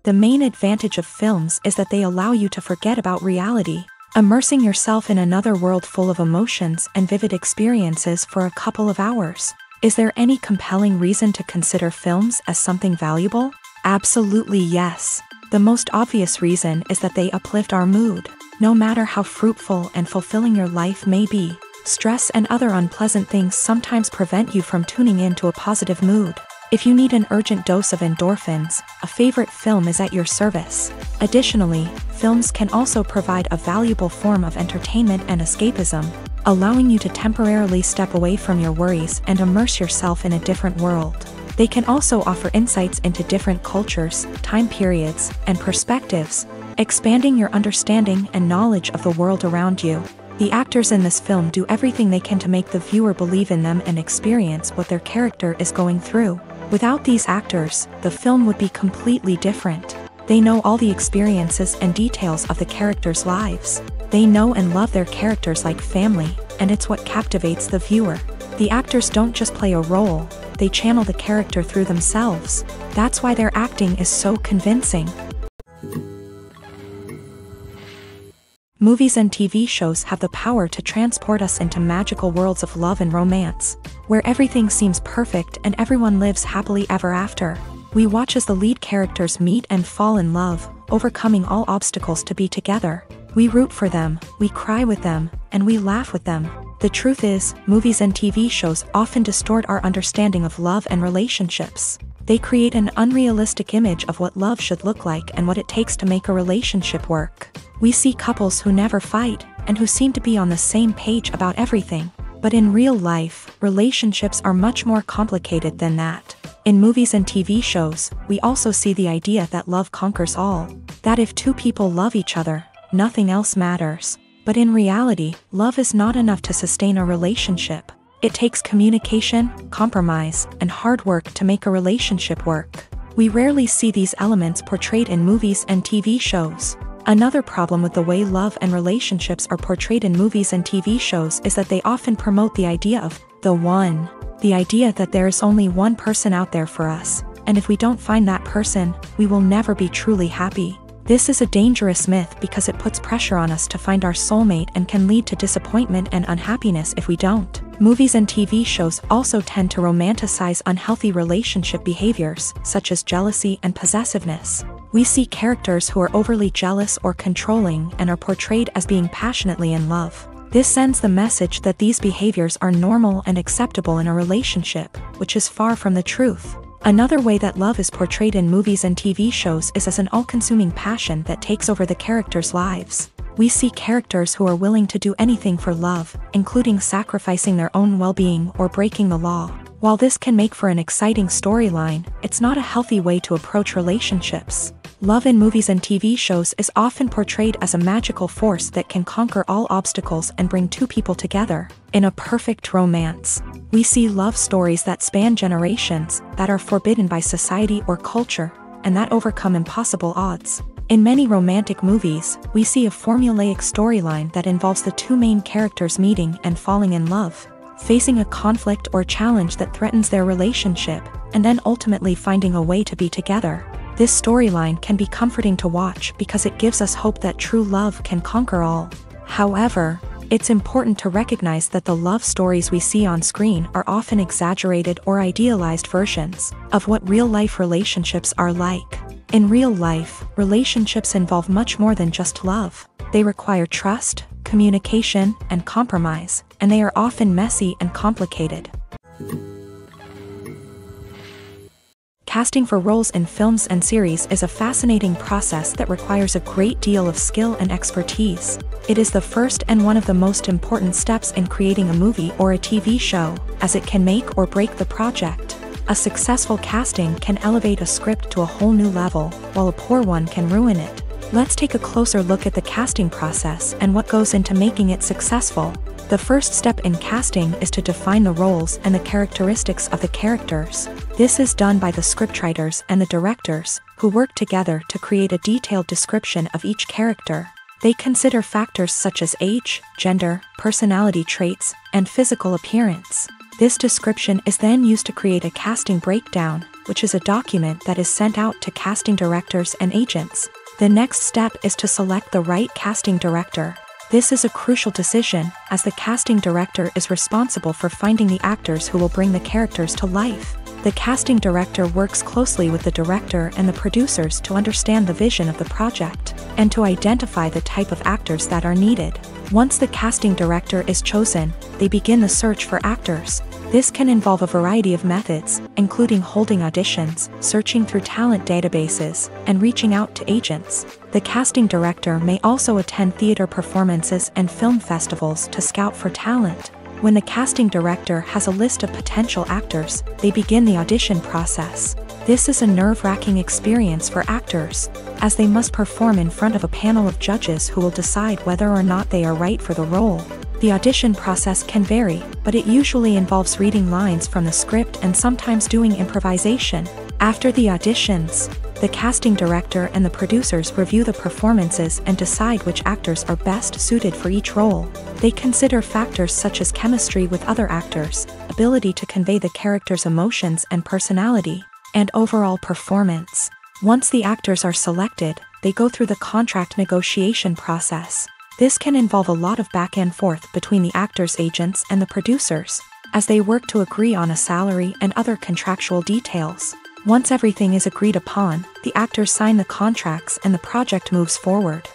The main advantage of films is that they allow you to forget about reality, immersing yourself in another world full of emotions and vivid experiences for a couple of hours. Is there any compelling reason to consider films as something valuable? Absolutely yes. The most obvious reason is that they uplift our mood. No matter how fruitful and fulfilling your life may be, stress and other unpleasant things sometimes prevent you from tuning into a positive mood. If you need an urgent dose of endorphins, a favorite film is at your service. Additionally, films can also provide a valuable form of entertainment and escapism, allowing you to temporarily step away from your worries and immerse yourself in a different world. They can also offer insights into different cultures, time periods, and perspectives, expanding your understanding and knowledge of the world around you. The actors in this film do everything they can to make the viewer believe in them and experience what their character is going through. Without these actors, the film would be completely different. They know all the experiences and details of the characters' lives. They know and love their characters like family, and it's what captivates the viewer. The actors don't just play a role, they channel the character through themselves. That's why their acting is so convincing. Movies and TV shows have the power to transport us into magical worlds of love and romance, where everything seems perfect and everyone lives happily ever after. We watch as the lead characters meet and fall in love, overcoming all obstacles to be together. We root for them, we cry with them, and we laugh with them. The truth is, movies and TV shows often distort our understanding of love and relationships. They create an unrealistic image of what love should look like and what it takes to make a relationship work. We see couples who never fight, and who seem to be on the same page about everything. But in real life, relationships are much more complicated than that. In movies and TV shows, we also see the idea that love conquers all. That if two people love each other, nothing else matters. But in reality, love is not enough to sustain a relationship. It takes communication, compromise, and hard work to make a relationship work. We rarely see these elements portrayed in movies and TV shows. Another problem with the way love and relationships are portrayed in movies and TV shows is that they often promote the idea of the one. The idea that there is only one person out there for us, and if we don't find that person, we will never be truly happy. This is a dangerous myth because it puts pressure on us to find our soulmate and can lead to disappointment and unhappiness if we don't. Movies and TV shows also tend to romanticize unhealthy relationship behaviors, such as jealousy and possessiveness. We see characters who are overly jealous or controlling and are portrayed as being passionately in love. This sends the message that these behaviors are normal and acceptable in a relationship, which is far from the truth. Another way that love is portrayed in movies and TV shows is as an all-consuming passion that takes over the characters' lives. We see characters who are willing to do anything for love, including sacrificing their own well-being or breaking the law. While this can make for an exciting storyline, it's not a healthy way to approach relationships. Love in movies and TV shows is often portrayed as a magical force that can conquer all obstacles and bring two people together in a perfect romance. We see love stories that span generations, that are forbidden by society or culture, and that overcome impossible odds. In many romantic movies, we see a formulaic storyline that involves the two main characters meeting and falling in love, facing a conflict or challenge that threatens their relationship, and then ultimately finding a way to be together. This storyline can be comforting to watch because it gives us hope that true love can conquer all. However, it's important to recognize that the love stories we see on screen are often exaggerated or idealized versions of what real-life relationships are like. In real life, relationships involve much more than just love. They require trust, communication, and compromise, and they are often messy and complicated. Casting for roles in films and series is a fascinating process that requires a great deal of skill and expertise. It is the first and one of the most important steps in creating a movie or a TV show, as it can make or break the project. A successful casting can elevate a script to a whole new level, while a poor one can ruin it. Let's take a closer look at the casting process and what goes into making it successful. The first step in casting is to define the roles and the characteristics of the characters. This is done by the scriptwriters and the directors, who work together to create a detailed description of each character. They consider factors such as age, gender, personality traits, and physical appearance. This description is then used to create a casting breakdown, which is a document that is sent out to casting directors and agents. The next step is to select the right casting director. This is a crucial decision, as the casting director is responsible for finding the actors who will bring the characters to life. The casting director works closely with the director and the producers to understand the vision of the project, and to identify the type of actors that are needed. Once the casting director is chosen, they begin the search for actors. This can involve a variety of methods, including holding auditions, searching through talent databases, and reaching out to agents. The casting director may also attend theater performances and film festivals to scout for talent. When the casting director has a list of potential actors, they begin the audition process. This is a nerve-wracking experience for actors, as they must perform in front of a panel of judges who will decide whether or not they are right for the role. The audition process can vary, but it usually involves reading lines from the script and sometimes doing improvisation. After the auditions, the casting director and the producers review the performances and decide which actors are best suited for each role. They consider factors such as chemistry with other actors, ability to convey the character's emotions and personality, and overall performance. Once the actors are selected, they go through the contract negotiation process. This can involve a lot of back and forth between the actors' agents and the producers, as they work to agree on a salary and other contractual details. Once everything is agreed upon, the actors sign the contracts and the project moves forward.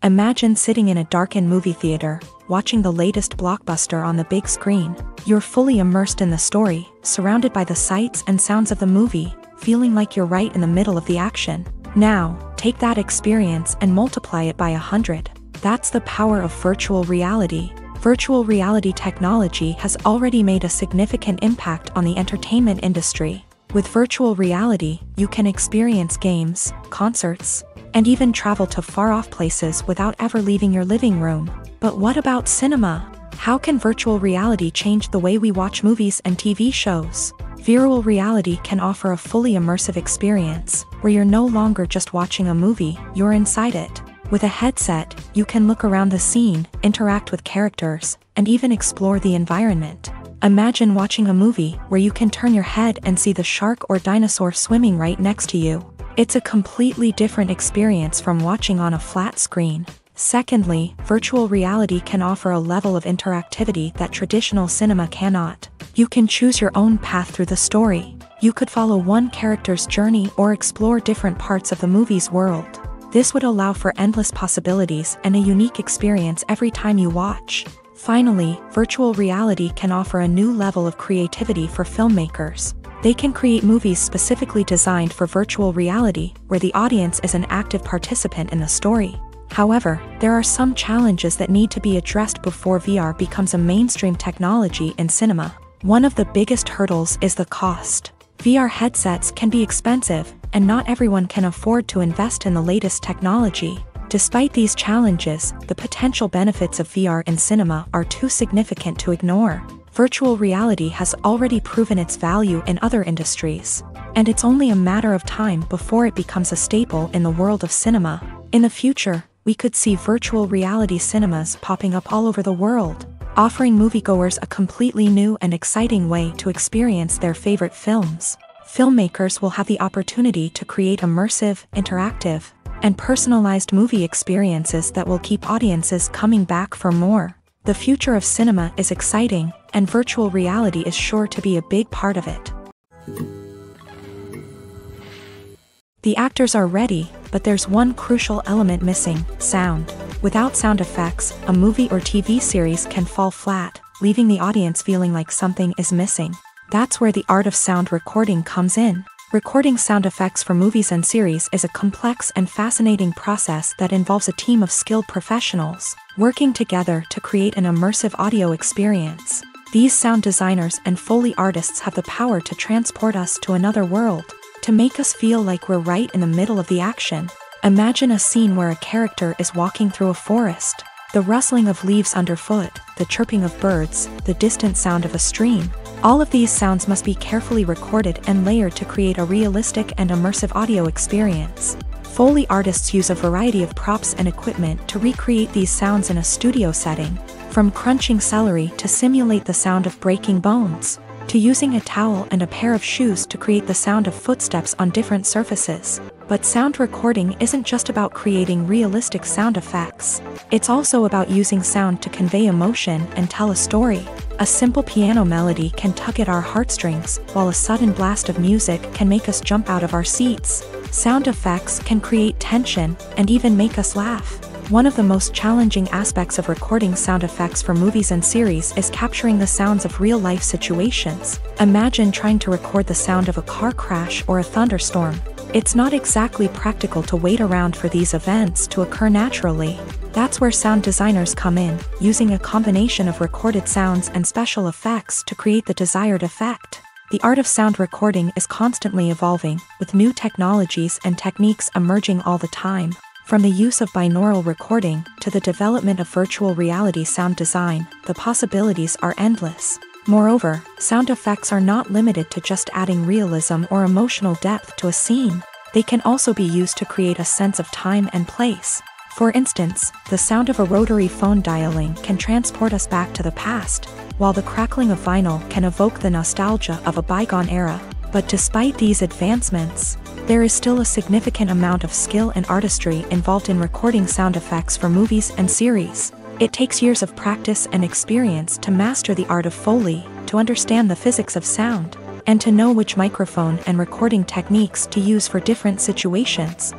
Imagine sitting in a darkened movie theater, watching the latest blockbuster on the big screen. You're fully immersed in the story, surrounded by the sights and sounds of the movie, feeling like you're right in the middle of the action. Now, take that experience and multiply it by 100. That's the power of virtual reality. Virtual reality technology has already made a significant impact on the entertainment industry. With virtual reality, you can experience games, concerts, and even travel to far-off places without ever leaving your living room. But what about cinema? How can virtual reality change the way we watch movies and TV shows? Virtual reality can offer a fully immersive experience, where you're no longer just watching a movie, you're inside it. With a headset, you can look around the scene, interact with characters, and even explore the environment. Imagine watching a movie where you can turn your head and see the shark or dinosaur swimming right next to you. It's a completely different experience from watching on a flat screen. Secondly, virtual reality can offer a level of interactivity that traditional cinema cannot. You can choose your own path through the story. You could follow one character's journey or explore different parts of the movie's world. This would allow for endless possibilities and a unique experience every time you watch. Finally, virtual reality can offer a new level of creativity for filmmakers. They can create movies specifically designed for virtual reality, where the audience is an active participant in the story. However, there are some challenges that need to be addressed before VR becomes a mainstream technology in cinema. One of the biggest hurdles is the cost. VR headsets can be expensive, and not everyone can afford to invest in the latest technology. Despite these challenges, the potential benefits of VR in cinema are too significant to ignore. Virtual reality has already proven its value in other industries, and it's only a matter of time before it becomes a staple in the world of cinema. In the future, we could see virtual reality cinemas popping up all over the world, offering moviegoers a completely new and exciting way to experience their favorite films. Filmmakers will have the opportunity to create immersive, interactive, and personalized movie experiences that will keep audiences coming back for more. The future of cinema is exciting, and virtual reality is sure to be a big part of it. The actors are ready, but there's one crucial element missing: sound. Without sound effects, a movie or TV series can fall flat, leaving the audience feeling like something is missing. That's where the art of sound recording comes in. Recording sound effects for movies and series is a complex and fascinating process that involves a team of skilled professionals working together to create an immersive audio experience. These sound designers and Foley artists have the power to transport us to another world, to make us feel like we're right in the middle of the action. Imagine a scene where a character is walking through a forest. The rustling of leaves underfoot, the chirping of birds, the distant sound of a stream. All of these sounds must be carefully recorded and layered to create a realistic and immersive audio experience. Foley artists use a variety of props and equipment to recreate these sounds in a studio setting, from crunching celery to simulate the sound of breaking bones. to using a towel and a pair of shoes to create the sound of footsteps on different surfaces. But sound recording isn't just about creating realistic sound effects. It's also about using sound to convey emotion and tell a story. A simple piano melody can tug at our heartstrings, while a sudden blast of music can make us jump out of our seats. Sound effects can create tension and even make us laugh. One of the most challenging aspects of recording sound effects for movies and series is capturing the sounds of real-life situations. Imagine trying to record the sound of a car crash or a thunderstorm. It's not exactly practical to wait around for these events to occur naturally. That's where sound designers come in, using a combination of recorded sounds and special effects to create the desired effect. The art of sound recording is constantly evolving, with new technologies and techniques emerging all the time. From the use of binaural recording to the development of virtual reality sound design, the possibilities are endless. Moreover, sound effects are not limited to just adding realism or emotional depth to a scene. They can also be used to create a sense of time and place. For instance, the sound of a rotary phone dialing can transport us back to the past, while the crackling of vinyl can evoke the nostalgia of a bygone era. But despite these advancements, there is still a significant amount of skill and artistry involved in recording sound effects for movies and series. It takes years of practice and experience to master the art of Foley, to understand the physics of sound, and to know which microphone and recording techniques to use for different situations.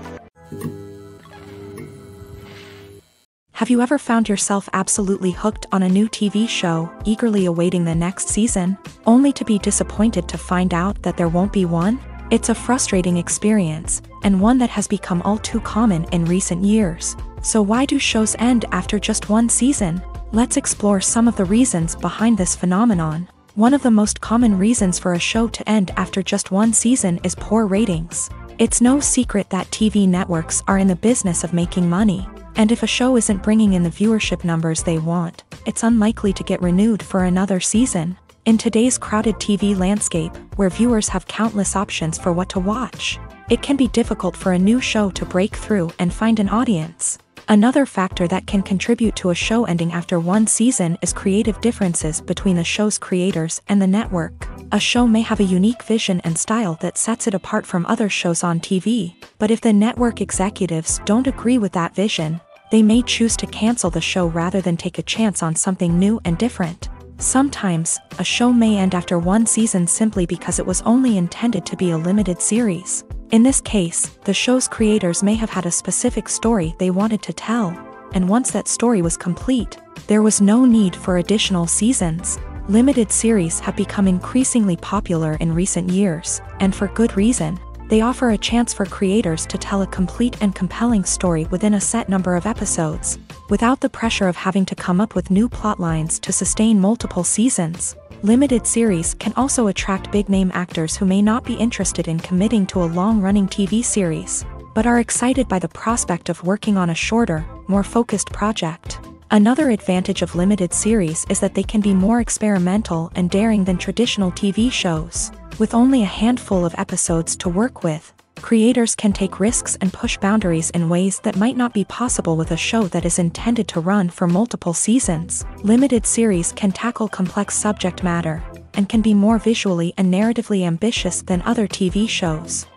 Have you ever found yourself absolutely hooked on a new TV show, eagerly awaiting the next season, only to be disappointed to find out that there won't be one? It's a frustrating experience, and one that has become all too common in recent years. So why do shows end after just one season? Let's explore some of the reasons behind this phenomenon. One of the most common reasons for a show to end after just one season is poor ratings. It's no secret that TV networks are in the business of making money, and if a show isn't bringing in the viewership numbers they want, it's unlikely to get renewed for another season. In today's crowded TV landscape, where viewers have countless options for what to watch, it can be difficult for a new show to break through and find an audience. Another factor that can contribute to a show ending after one season is creative differences between the show's creators and the network. A show may have a unique vision and style that sets it apart from other shows on TV, but if the network executives don't agree with that vision, they may choose to cancel the show rather than take a chance on something new and different. Sometimes, a show may end after one season simply because it was only intended to be a limited series. In this case, the show's creators may have had a specific story they wanted to tell, and once that story was complete, there was no need for additional seasons. Limited series have become increasingly popular in recent years, and for good reason. They offer a chance for creators to tell a complete and compelling story within a set number of episodes, without the pressure of having to come up with new plotlines to sustain multiple seasons. Limited series can also attract big-name actors who may not be interested in committing to a long-running TV series, but are excited by the prospect of working on a shorter, more focused project. Another advantage of limited series is that they can be more experimental and daring than traditional TV shows. With only a handful of episodes to work with, creators can take risks and push boundaries in ways that might not be possible with a show that is intended to run for multiple seasons. Limited series can tackle complex subject matter, and can be more visually and narratively ambitious than other TV shows.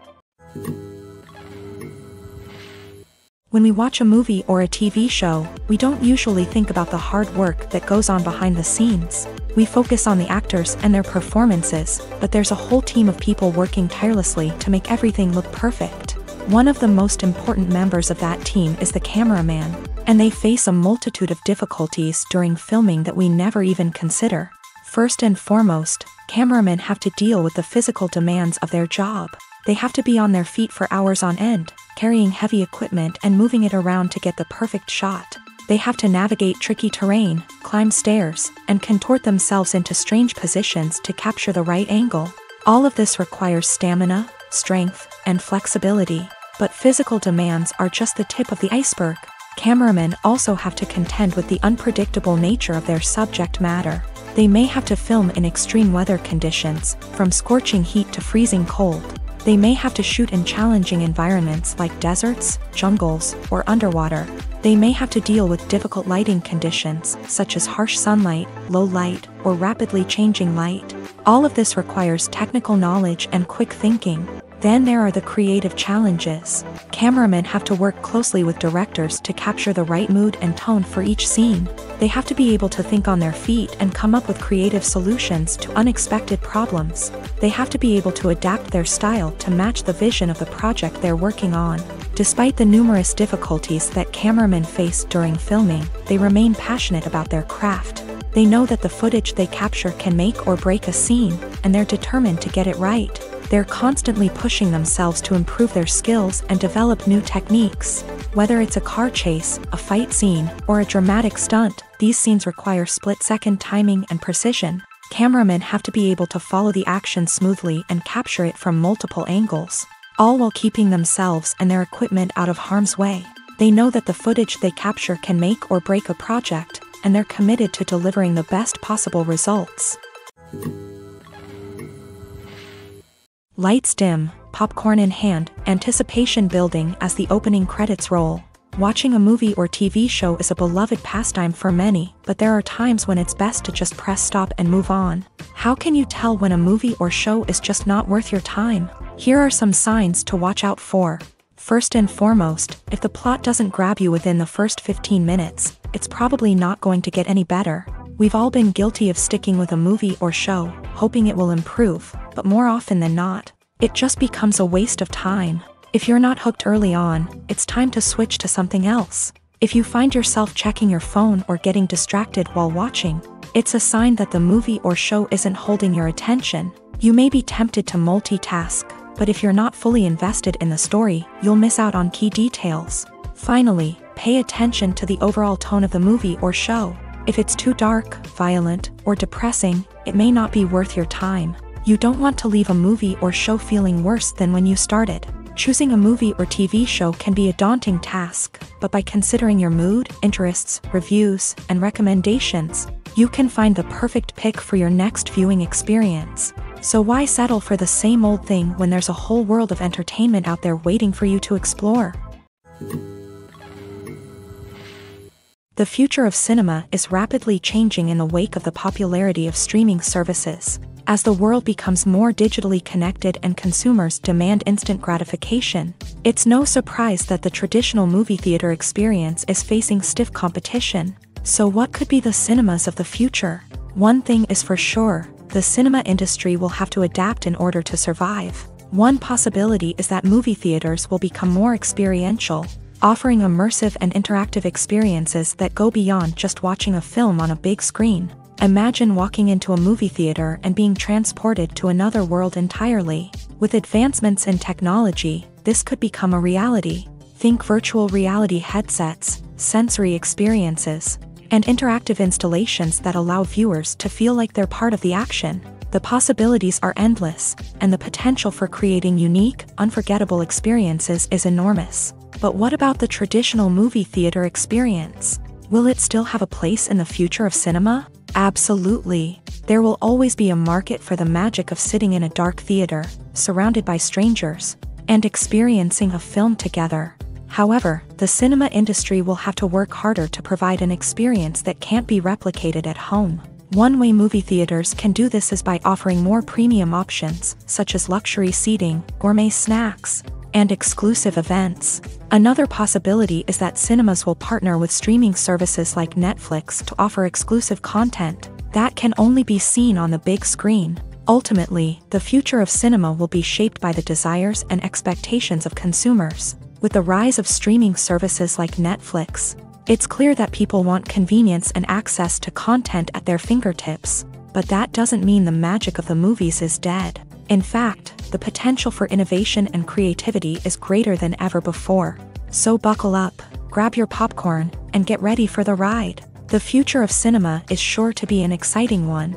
When we watch a movie or a TV show, we don't usually think about the hard work that goes on behind the scenes. We focus on the actors and their performances, but there's a whole team of people working tirelessly to make everything look perfect. One of the most important members of that team is the cameraman, and they face a multitude of difficulties during filming that we never even consider. First and foremost, cameramen have to deal with the physical demands of their job. They have to be on their feet for hours on end, carrying heavy equipment and moving it around to get the perfect shot. They have to navigate tricky terrain, climb stairs, and contort themselves into strange positions to capture the right angle. All of this requires stamina, strength, and flexibility. But physical demands are just the tip of the iceberg. Cameramen also have to contend with the unpredictable nature of their subject matter. They may have to film in extreme weather conditions, from scorching heat to freezing cold. They may have to shoot in challenging environments like deserts, jungles, or underwater. They may have to deal with difficult lighting conditions, such as harsh sunlight, low light, or rapidly changing light. All of this requires technical knowledge and quick thinking. Then there are the creative challenges. Cameramen have to work closely with directors to capture the right mood and tone for each scene. They have to be able to think on their feet and come up with creative solutions to unexpected problems. They have to be able to adapt their style to match the vision of the project they're working on. Despite the numerous difficulties that cameramen face during filming, they remain passionate about their craft. They know that the footage they capture can make or break a scene, and they're determined to get it right. They're constantly pushing themselves to improve their skills and develop new techniques. Whether it's a car chase, a fight scene, or a dramatic stunt, these scenes require split-second timing and precision. Cameramen have to be able to follow the action smoothly and capture it from multiple angles, all while keeping themselves and their equipment out of harm's way. They know that the footage they capture can make or break a project, and they're committed to delivering the best possible results. Lights dim, popcorn in hand, anticipation building as the opening credits roll. Watching a movie or TV show is a beloved pastime for many, but there are times when it's best to just press stop and move on. How can you tell when a movie or show is just not worth your time? Here are some signs to watch out for. First and foremost, if the plot doesn't grab you within the first 15 minutes, it's probably not going to get any better. We've all been guilty of sticking with a movie or show, hoping it will improve, but more often than not, it just becomes a waste of time. If you're not hooked early on, it's time to switch to something else. If you find yourself checking your phone or getting distracted while watching, it's a sign that the movie or show isn't holding your attention. You may be tempted to multitask, but if you're not fully invested in the story, you'll miss out on key details. Finally, pay attention to the overall tone of the movie or show. If it's too dark, violent, or depressing, it may not be worth your time. You don't want to leave a movie or show feeling worse than when you started. Choosing a movie or TV show can be a daunting task, but by considering your mood, interests, reviews, and recommendations, you can find the perfect pick for your next viewing experience. So why settle for the same old thing when there's a whole world of entertainment out there waiting for you to explore? The future of cinema is rapidly changing in the wake of the popularity of streaming services. As the world becomes more digitally connected and consumers demand instant gratification, it's no surprise that the traditional movie theater experience is facing stiff competition. So what could be the cinemas of the future? One thing is for sure, the cinema industry will have to adapt in order to survive. One possibility is that movie theaters will become more experiential, offering immersive and interactive experiences that go beyond just watching a film on a big screen. Imagine walking into a movie theater and being transported to another world entirely. With advancements in technology, this could become a reality. Think virtual reality headsets, sensory experiences, and interactive installations that allow viewers to feel like they're part of the action. The possibilities are endless, and the potential for creating unique, unforgettable experiences is enormous. But what about the traditional movie theater experience? Will it still have a place in the future of cinema? Absolutely. There will always be a market for the magic of sitting in a dark theater, surrounded by strangers, and experiencing a film together. However, the cinema industry will have to work harder to provide an experience that can't be replicated at home. One way movie theaters can do this is by offering more premium options, such as luxury seating, gourmet snacks, and exclusive events. Another possibility is that cinemas will partner with streaming services like Netflix to offer exclusive content that can only be seen on the big screen. Ultimately, the future of cinema will be shaped by the desires and expectations of consumers. With the rise of streaming services like Netflix, it's clear that people want convenience and access to content at their fingertips. But that doesn't mean the magic of the movies is dead. In fact, the potential for innovation and creativity is greater than ever before. So buckle up, grab your popcorn, and get ready for the ride. The future of cinema is sure to be an exciting one.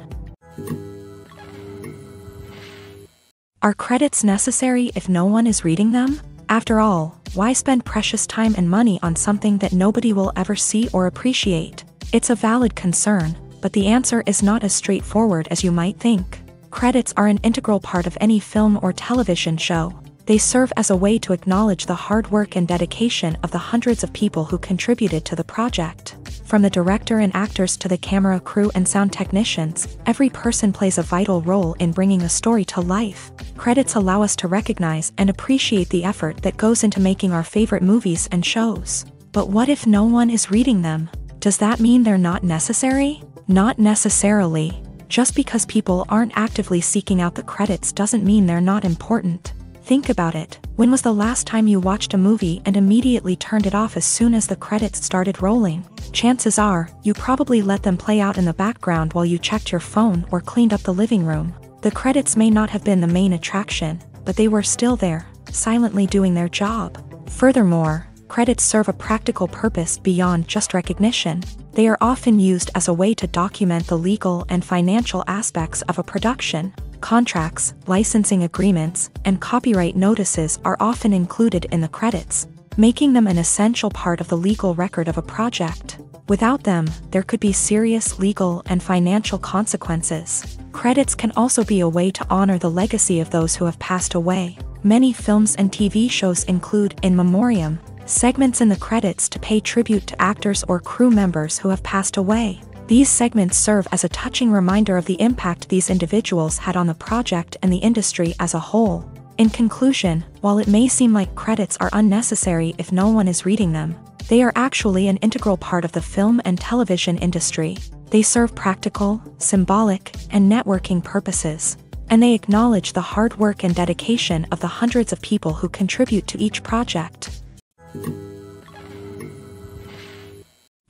Are credits necessary if no one is reading them? After all, why spend precious time and money on something that nobody will ever see or appreciate? It's a valid concern, but the answer is not as straightforward as you might think. Credits are an integral part of any film or television show. They serve as a way to acknowledge the hard work and dedication of the hundreds of people who contributed to the project. From the director and actors to the camera crew and sound technicians, every person plays a vital role in bringing a story to life. Credits allow us to recognize and appreciate the effort that goes into making our favorite movies and shows. But what if no one is reading them? Does that mean they're not necessary? Not necessarily. Just because people aren't actively seeking out the credits doesn't mean they're not important. Think about it. When was the last time you watched a movie and immediately turned it off as soon as the credits started rolling? Chances are, you probably let them play out in the background while you checked your phone or cleaned up the living room. The credits may not have been the main attraction, but they were still there, silently doing their job. Furthermore, credits serve a practical purpose beyond just recognition. They are often used as a way to document the legal and financial aspects of a production. Contracts, licensing agreements, and copyright notices are often included in the credits, making them an essential part of the legal record of a project. Without them, there could be serious legal and financial consequences. Credits can also be a way to honor the legacy of those who have passed away. Many films and TV shows include in memoriam segments in the credits to pay tribute to actors or crew members who have passed away. These segments serve as a touching reminder of the impact these individuals had on the project and the industry as a whole. In conclusion, while it may seem like credits are unnecessary if no one is reading them, they are actually an integral part of the film and television industry. They serve practical, symbolic, and networking purposes, and they acknowledge the hard work and dedication of the hundreds of people who contribute to each project.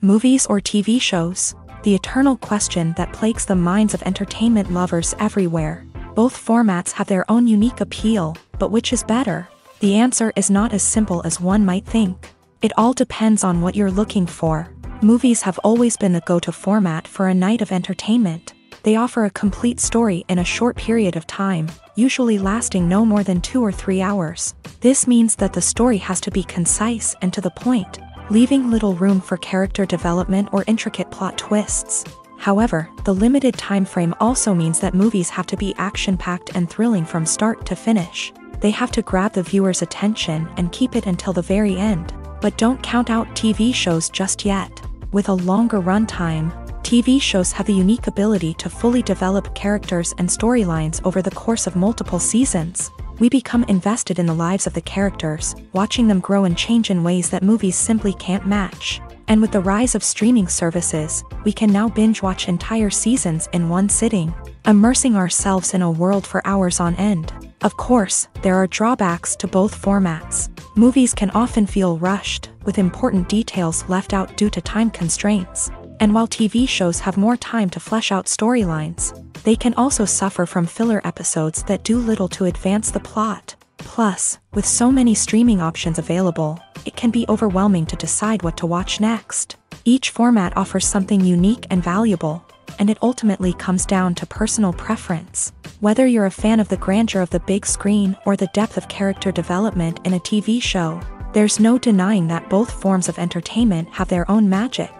Movies or TV shows? The eternal question that plagues the minds of entertainment lovers everywhere. Both formats have their own unique appeal, but which is better? The answer is not as simple as one might think. It all depends on what you're looking for. Movies have always been the go-to format for a night of entertainment. They offer a complete story in a short period of time, usually lasting no more than 2 or 3 hours. This means that the story has to be concise and to the point, leaving little room for character development or intricate plot twists. However, the limited time frame also means that movies have to be action-packed and thrilling from start to finish. They have to grab the viewer's attention and keep it until the very end. But don't count out TV shows just yet. With a longer runtime, TV shows have the unique ability to fully develop characters and storylines over the course of multiple seasons. We become invested in the lives of the characters, watching them grow and change in ways that movies simply can't match. And with the rise of streaming services, we can now binge-watch entire seasons in one sitting, immersing ourselves in a world for hours on end. Of course, there are drawbacks to both formats. Movies can often feel rushed, with important details left out due to time constraints. And while TV shows have more time to flesh out storylines, they can also suffer from filler episodes that do little to advance the plot. Plus, with so many streaming options available, it can be overwhelming to decide what to watch next. Each format offers something unique and valuable, and it ultimately comes down to personal preference. Whether you're a fan of the grandeur of the big screen or the depth of character development in a TV show, there's no denying that both forms of entertainment have their own magic.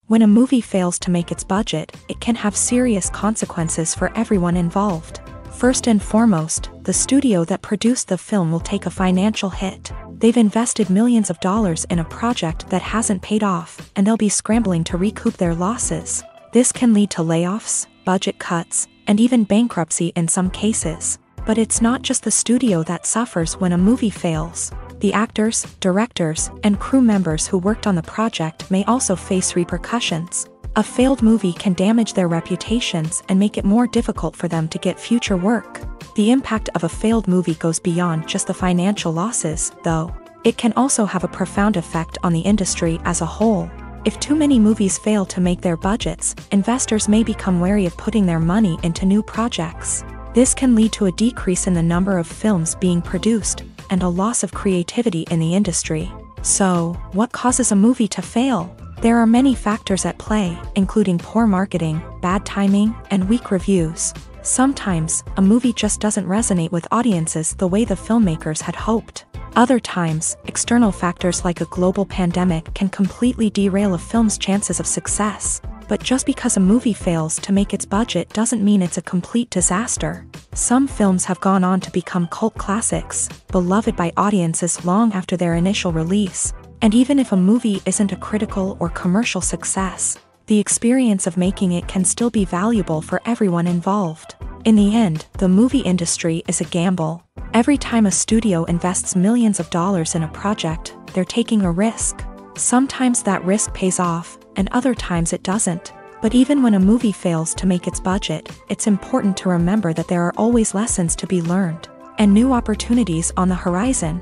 When a movie fails to make its budget, it can have serious consequences for everyone involved. First and foremost, the studio that produced the film will take a financial hit. They've invested millions of dollars in a project that hasn't paid off, and they'll be scrambling to recoup their losses. This can lead to layoffs, budget cuts, and even bankruptcy in some cases. But it's not just the studio that suffers when a movie fails. The actors, directors, and crew members who worked on the project may also face repercussions. A failed movie can damage their reputations and make it more difficult for them to get future work. The impact of a failed movie goes beyond just the financial losses, though. It can also have a profound effect on the industry as a whole. If too many movies fail to make their budgets, investors may become wary of putting their money into new projects. This can lead to a decrease in the number of films being produced, and a loss of creativity in the industry. So, what causes a movie to fail? There are many factors at play, including poor marketing, bad timing, and weak reviews. Sometimes, a movie just doesn't resonate with audiences the way the filmmakers had hoped. Other times, external factors like a global pandemic can completely derail a film's chances of success. But just because a movie fails to make its budget doesn't mean it's a complete disaster. Some films have gone on to become cult classics, beloved by audiences long after their initial release. And even if a movie isn't a critical or commercial success, the experience of making it can still be valuable for everyone involved. In the end, the movie industry is a gamble. Every time a studio invests millions of dollars in a project, they're taking a risk. Sometimes that risk pays off, and other times it doesn't. But even when a movie fails to make its budget, it's important to remember that there are always lessons to be learned, and new opportunities on the horizon.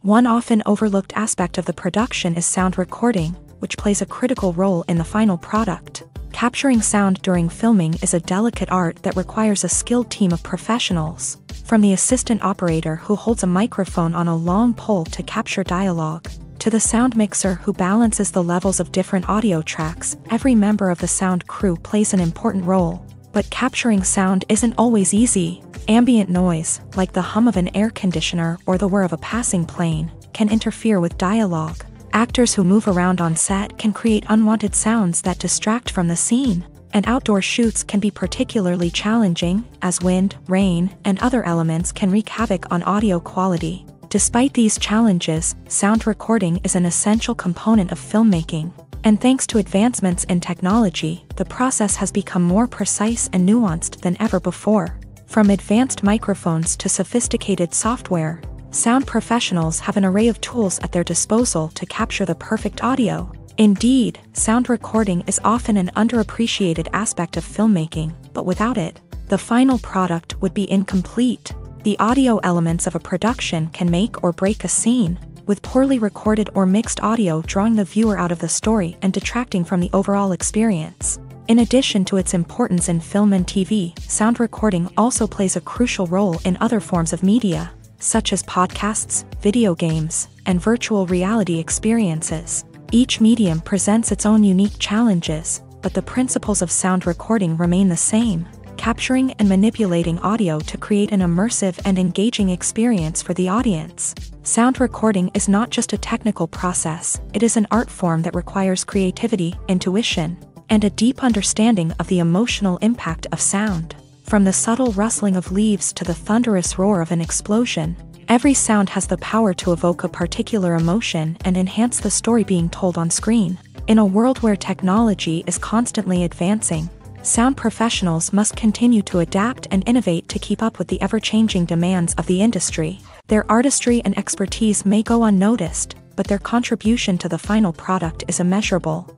One often overlooked aspect of the production is sound recording, which plays a critical role in the final product. Capturing sound during filming is a delicate art that requires a skilled team of professionals. From the assistant operator who holds a microphone on a long pole to capture dialogue, to the sound mixer who balances the levels of different audio tracks, every member of the sound crew plays an important role. But capturing sound isn't always easy. Ambient noise, like the hum of an air conditioner or the whir of a passing plane, can interfere with dialogue. Actors who move around on set can create unwanted sounds that distract from the scene. And outdoor shoots can be particularly challenging, as wind, rain, and other elements can wreak havoc on audio quality. Despite these challenges, sound recording is an essential component of filmmaking. And thanks to advancements in technology, the process has become more precise and nuanced than ever before. From advanced microphones to sophisticated software, sound professionals have an array of tools at their disposal to capture the perfect audio. Indeed, sound recording is often an underappreciated aspect of filmmaking, but without it, the final product would be incomplete. The audio elements of a production can make or break a scene, with poorly recorded or mixed audio drawing the viewer out of the story and detracting from the overall experience. In addition to its importance in film and TV, sound recording also plays a crucial role in other forms of media, such as podcasts, video games, and virtual reality experiences. Each medium presents its own unique challenges, but the principles of sound recording remain the same: capturing and manipulating audio to create an immersive and engaging experience for the audience. Sound recording is not just a technical process, it is an art form that requires creativity, intuition, and a deep understanding of the emotional impact of sound. From the subtle rustling of leaves to the thunderous roar of an explosion, every sound has the power to evoke a particular emotion and enhance the story being told on screen. In a world where technology is constantly advancing, sound professionals must continue to adapt and innovate to keep up with the ever-changing demands of the industry. Their artistry and expertise may go unnoticed, but their contribution to the final product is immeasurable.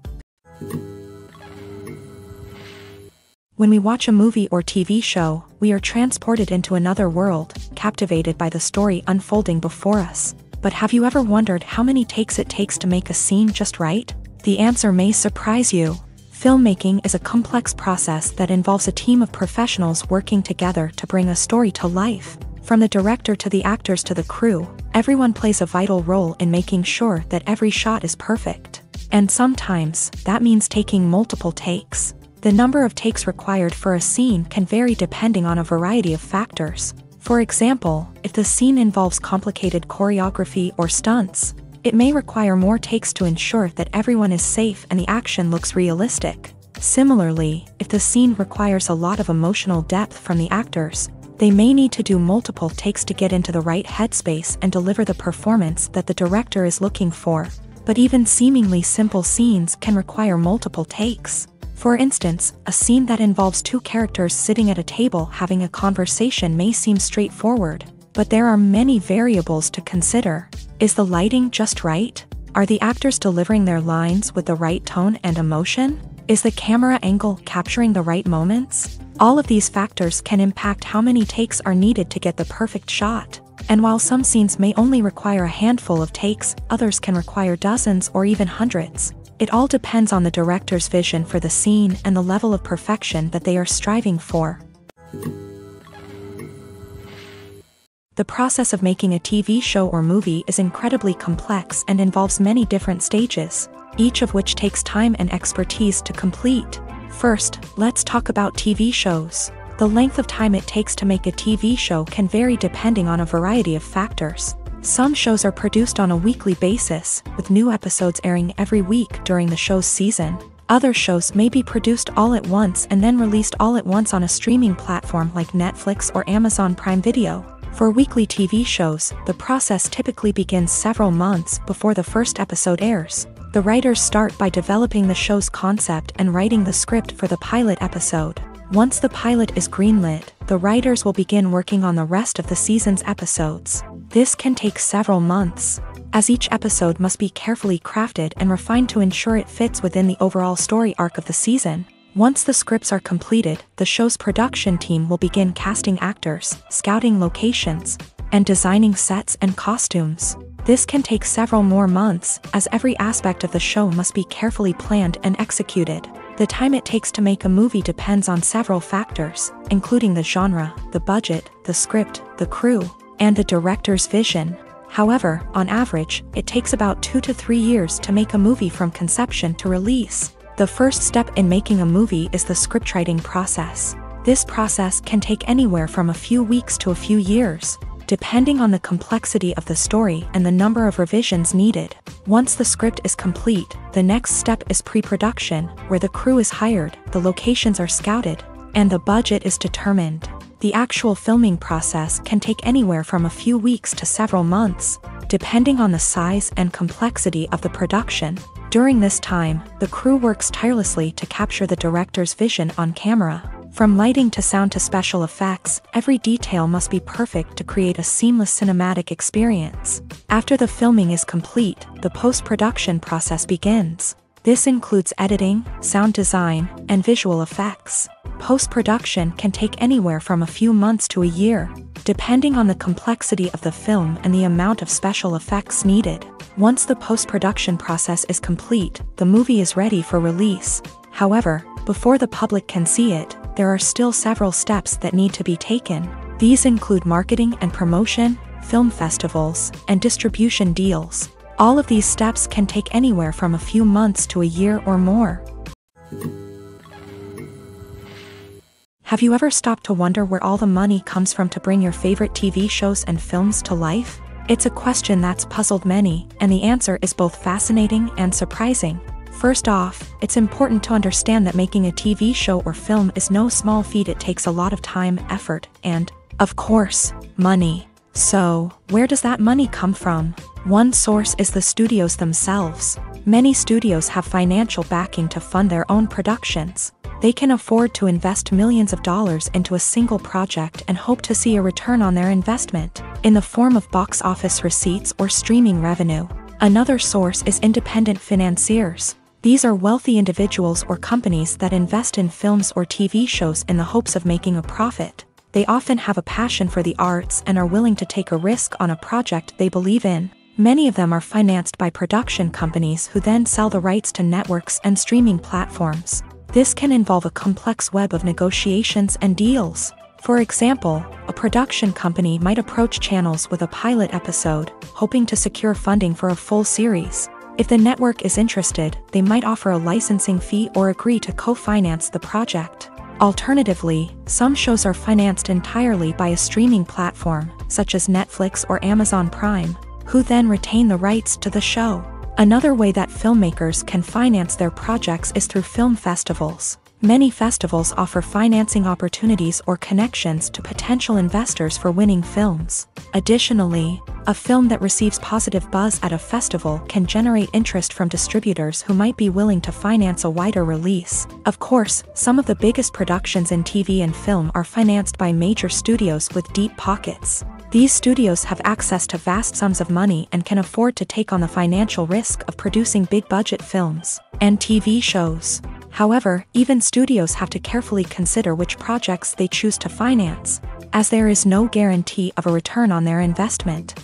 When we watch a movie or TV show, we are transported into another world, captivated by the story unfolding before us. But have you ever wondered how many takes it takes to make a scene just right? The answer may surprise you. Filmmaking is a complex process that involves a team of professionals working together to bring a story to life. From the director to the actors to the crew, everyone plays a vital role in making sure that every shot is perfect. And sometimes, that means taking multiple takes. The number of takes required for a scene can vary depending on a variety of factors. For example, if the scene involves complicated choreography or stunts, it may require more takes to ensure that everyone is safe and the action looks realistic. Similarly, if the scene requires a lot of emotional depth from the actors, they may need to do multiple takes to get into the right headspace and deliver the performance that the director is looking for. But even seemingly simple scenes can require multiple takes. For instance, a scene that involves two characters sitting at a table having a conversation may seem straightforward, but there are many variables to consider. Is the lighting just right? Are the actors delivering their lines with the right tone and emotion? Is the camera angle capturing the right moments? All of these factors can impact how many takes are needed to get the perfect shot. And while some scenes may only require a handful of takes, others can require dozens or even hundreds. It all depends on the director's vision for the scene and the level of perfection that they are striving for. The process of making a TV show or movie is incredibly complex and involves many different stages, each of which takes time and expertise to complete. First, let's talk about TV shows. The length of time it takes to make a TV show can vary depending on a variety of factors. Some shows are produced on a weekly basis, with new episodes airing every week during the show's season. Other shows may be produced all at once and then released all at once on a streaming platform like Netflix or Amazon Prime Video. For weekly TV shows, the process typically begins several months before the first episode airs. The writers start by developing the show's concept and writing the script for the pilot episode. Once the pilot is greenlit, the writers will begin working on the rest of the season's episodes. This can take several months, as each episode must be carefully crafted and refined to ensure it fits within the overall story arc of the season. Once the scripts are completed, the show's production team will begin casting actors, scouting locations, and designing sets and costumes. This can take several more months, as every aspect of the show must be carefully planned and executed. The time it takes to make a movie depends on several factors, including the genre, the budget, the script, the crew, and the director's vision. However, on average, it takes about 2 to 3 years to make a movie from conception to release. The first step in making a movie is the scriptwriting process. This process can take anywhere from a few weeks to a few years, depending on the complexity of the story and the number of revisions needed. Once the script is complete, the next step is pre-production, where the crew is hired, the locations are scouted, and the budget is determined. The actual filming process can take anywhere from a few weeks to several months, depending on the size and complexity of the production. During this time, the crew works tirelessly to capture the director's vision on camera. From lighting to sound to special effects, every detail must be perfect to create a seamless cinematic experience. After the filming is complete, the post-production process begins. This includes editing, sound design, and visual effects. Post-production can take anywhere from a few months to a year, depending on the complexity of the film and the amount of special effects needed. Once the post-production process is complete, the movie is ready for release. However, before the public can see it, there are still several steps that need to be taken. These include marketing and promotion, film festivals, and distribution deals. All of these steps can take anywhere from a few months to a year or more. Have you ever stopped to wonder where all the money comes from to bring your favorite TV shows and films to life? It's a question that's puzzled many, and the answer is both fascinating and surprising. First off, it's important to understand that making a TV show or film is no small feat. It takes a lot of time, effort, and, of course, money. So, where does that money come from? One source is the studios themselves. Many studios have financial backing to fund their own productions. They can afford to invest millions of dollars into a single project and hope to see a return on their investment, in the form of box office receipts or streaming revenue. Another source is independent financiers. These are wealthy individuals or companies that invest in films or TV shows in the hopes of making a profit. They often have a passion for the arts and are willing to take a risk on a project they believe in. Many of them are financed by production companies who then sell the rights to networks and streaming platforms. This can involve a complex web of negotiations and deals. For example, a production company might approach channels with a pilot episode, hoping to secure funding for a full series. If the network is interested, they might offer a licensing fee or agree to co-finance the project. Alternatively, some shows are financed entirely by a streaming platform, such as Netflix or Amazon Prime, who then retain the rights to the show. Another way that filmmakers can finance their projects is through film festivals. Many festivals offer financing opportunities or connections to potential investors for winning films. Additionally, a film that receives positive buzz at a festival can generate interest from distributors who might be willing to finance a wider release. Of course, some of the biggest productions in TV and film are financed by major studios with deep pockets. These studios have access to vast sums of money and can afford to take on the financial risk of producing big-budget films and TV shows. However, even studios have to carefully consider which projects they choose to finance, as there is no guarantee of a return on their investment.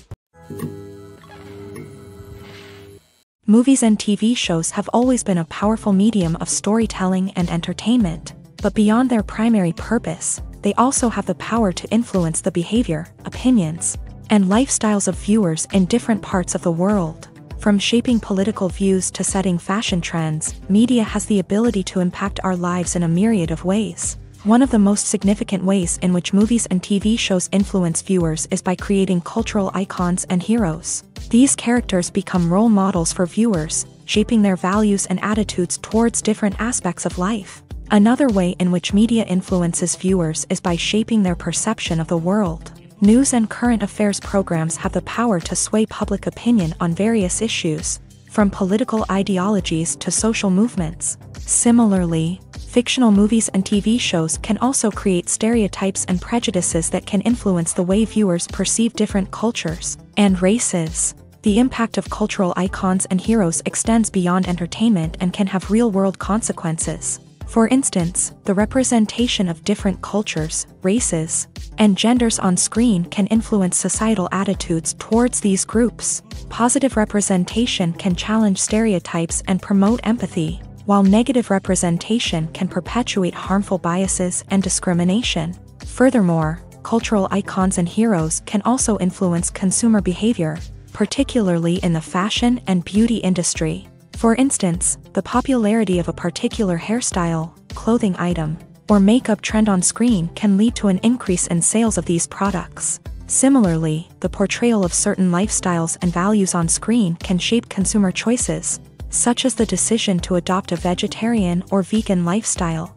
Movies and TV shows have always been a powerful medium of storytelling and entertainment, but beyond their primary purpose, they also have the power to influence the behavior, opinions, and lifestyles of viewers in different parts of the world. From shaping political views to setting fashion trends, media has the ability to impact our lives in a myriad of ways. One of the most significant ways in which movies and TV shows influence viewers is by creating cultural icons and heroes. These characters become role models for viewers, shaping their values and attitudes towards different aspects of life. Another way in which media influences viewers is by shaping their perception of the world. News and current affairs programs have the power to sway public opinion on various issues, from political ideologies to social movements. Similarly, fictional movies and TV shows can also create stereotypes and prejudices that can influence the way viewers perceive different cultures and races. The impact of cultural icons and heroes extends beyond entertainment and can have real-world consequences. For instance, the representation of different cultures, races, and genders on screen can influence societal attitudes towards these groups. Positive representation can challenge stereotypes and promote empathy, while negative representation can perpetuate harmful biases and discrimination. Furthermore, cultural icons and heroes can also influence consumer behavior, particularly in the fashion and beauty industry. For instance, the popularity of a particular hairstyle, clothing item, or makeup trend on screen can lead to an increase in sales of these products. Similarly, the portrayal of certain lifestyles and values on screen can shape consumer choices, such as the decision to adopt a vegetarian or vegan lifestyle.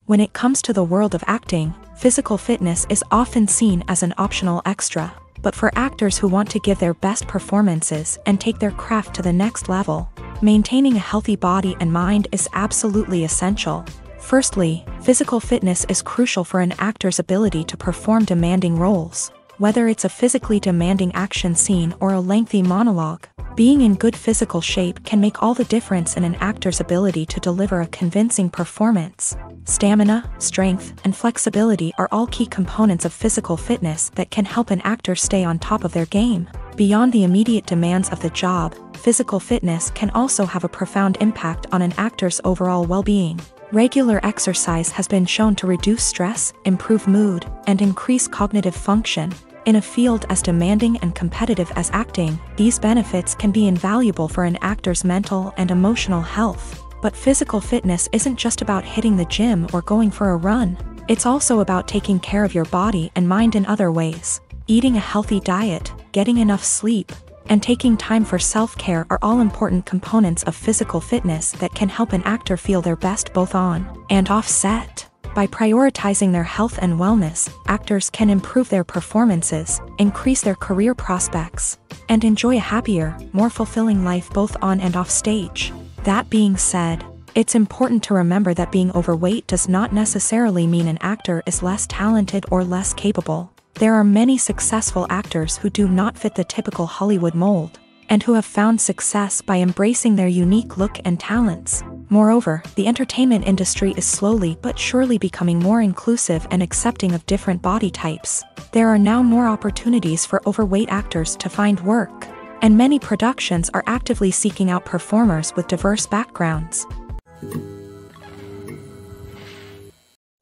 When it comes to the world of acting, physical fitness is often seen as an optional extra. But for actors who want to give their best performances and take their craft to the next level, maintaining a healthy body and mind is absolutely essential. Firstly, physical fitness is crucial for an actor's ability to perform demanding roles. Whether it's a physically demanding action scene or a lengthy monologue, being in good physical shape can make all the difference in an actor's ability to deliver a convincing performance. Stamina, strength, and flexibility are all key components of physical fitness that can help an actor stay on top of their game. Beyond the immediate demands of the job, physical fitness can also have a profound impact on an actor's overall well-being. Regular exercise has been shown to reduce stress, improve mood, and increase cognitive function. In a field as demanding and competitive as acting, these benefits can be invaluable for an actor's mental and emotional health. But physical fitness isn't just about hitting the gym or going for a run. It's also about taking care of your body and mind in other ways. Eating a healthy diet, getting enough sleep, and taking time for self-care are all important components of physical fitness that can help an actor feel their best both on and off set. By prioritizing their health and wellness, actors can improve their performances, increase their career prospects, and enjoy a happier, more fulfilling life both on and off stage. That being said, it's important to remember that being overweight does not necessarily mean an actor is less talented or less capable. There are many successful actors who do not fit the typical Hollywood mold, and who have found success by embracing their unique look and talents. Moreover, the entertainment industry is slowly but surely becoming more inclusive and accepting of different body types. There are now more opportunities for overweight actors to find work, and many productions are actively seeking out performers with diverse backgrounds.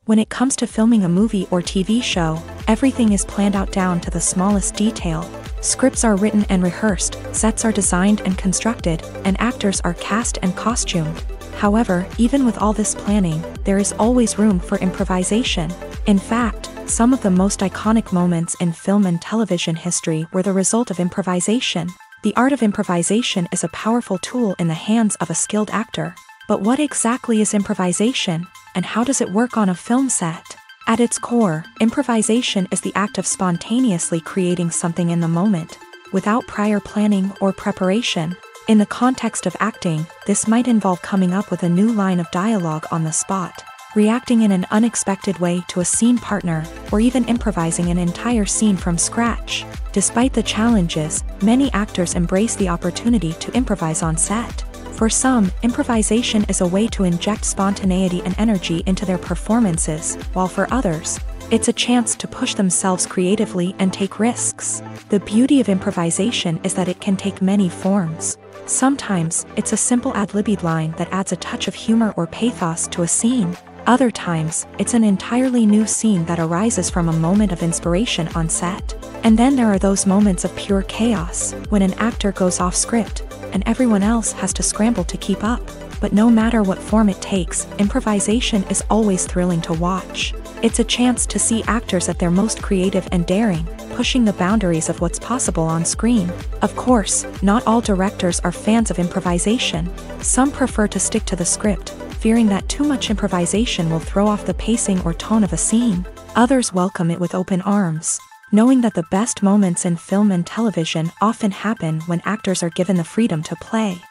When it comes to filming a movie or TV show, everything is planned out down to the smallest detail. Scripts are written and rehearsed, sets are designed and constructed, and actors are cast and costumed. However, even with all this planning, there is always room for improvisation. In fact, some of the most iconic moments in film and television history were the result of improvisation. The art of improvisation is a powerful tool in the hands of a skilled actor. But what exactly is improvisation, and how does it work on a film set? At its core, improvisation is the act of spontaneously creating something in the moment, without prior planning or preparation. In the context of acting, this might involve coming up with a new line of dialogue on the spot, reacting in an unexpected way to a scene partner, or even improvising an entire scene from scratch. Despite the challenges, many actors embrace the opportunity to improvise on set. For some, improvisation is a way to inject spontaneity and energy into their performances, while for others, it's a chance to push themselves creatively and take risks. The beauty of improvisation is that it can take many forms. Sometimes, it's a simple ad-libbed line that adds a touch of humor or pathos to a scene. Other times, it's an entirely new scene that arises from a moment of inspiration on set. And then there are those moments of pure chaos, when an actor goes off script, and everyone else has to scramble to keep up. But no matter what form it takes, improvisation is always thrilling to watch. It's a chance to see actors at their most creative and daring, pushing the boundaries of what's possible on screen. Of course, not all directors are fans of improvisation. Some prefer to stick to the script, fearing that too much improvisation will throw off the pacing or tone of a scene. Others welcome it with open arms, knowing that the best moments in film and television often happen when actors are given the freedom to play.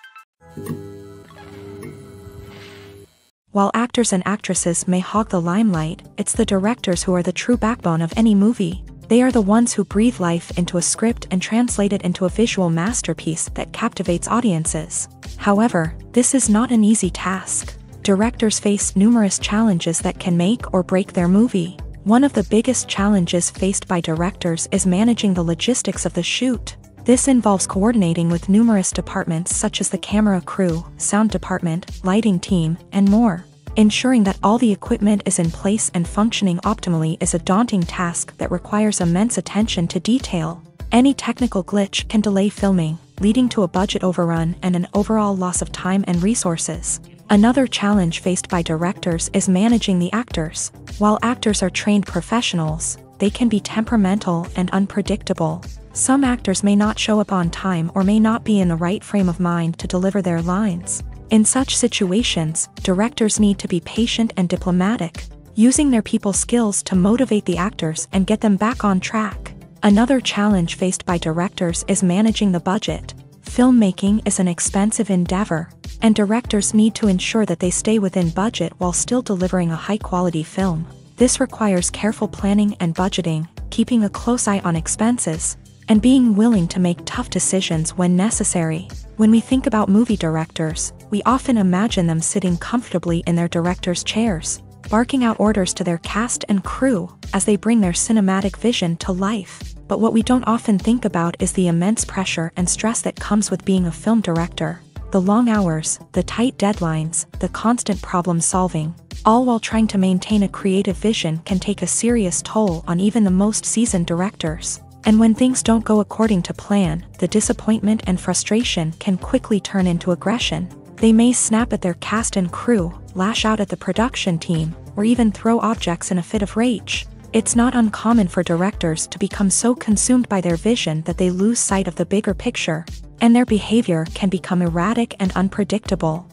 While actors and actresses may hog the limelight, it's the directors who are the true backbone of any movie. They are the ones who breathe life into a script and translate it into a visual masterpiece that captivates audiences. However, this is not an easy task. Directors face numerous challenges that can make or break their movie. One of the biggest challenges faced by directors is managing the logistics of the shoot. This involves coordinating with numerous departments such as the camera crew, sound department, lighting team, and more. Ensuring that all the equipment is in place and functioning optimally is a daunting task that requires immense attention to detail. Any technical glitch can delay filming, leading to a budget overrun and an overall loss of time and resources. Another challenge faced by directors is managing the actors. While actors are trained professionals, they can be temperamental and unpredictable. Some actors may not show up on time or may not be in the right frame of mind to deliver their lines. In such situations, directors need to be patient and diplomatic, using their people skills to motivate the actors and get them back on track. Another challenge faced by directors is managing the budget. Filmmaking is an expensive endeavor, and directors need to ensure that they stay within budget while still delivering a high-quality film. This requires careful planning and budgeting, keeping a close eye on expenses, and being willing to make tough decisions when necessary. When we think about movie directors, we often imagine them sitting comfortably in their director's chairs, barking out orders to their cast and crew as they bring their cinematic vision to life. But what we don't often think about is the immense pressure and stress that comes with being a film director. The long hours, the tight deadlines, the constant problem solving, all while trying to maintain a creative vision can take a serious toll on even the most seasoned directors. And when things don't go according to plan, the disappointment and frustration can quickly turn into aggression. They may snap at their cast and crew, lash out at the production team, or even throw objects in a fit of rage. It's not uncommon for directors to become so consumed by their vision that they lose sight of the bigger picture, and their behavior can become erratic and unpredictable.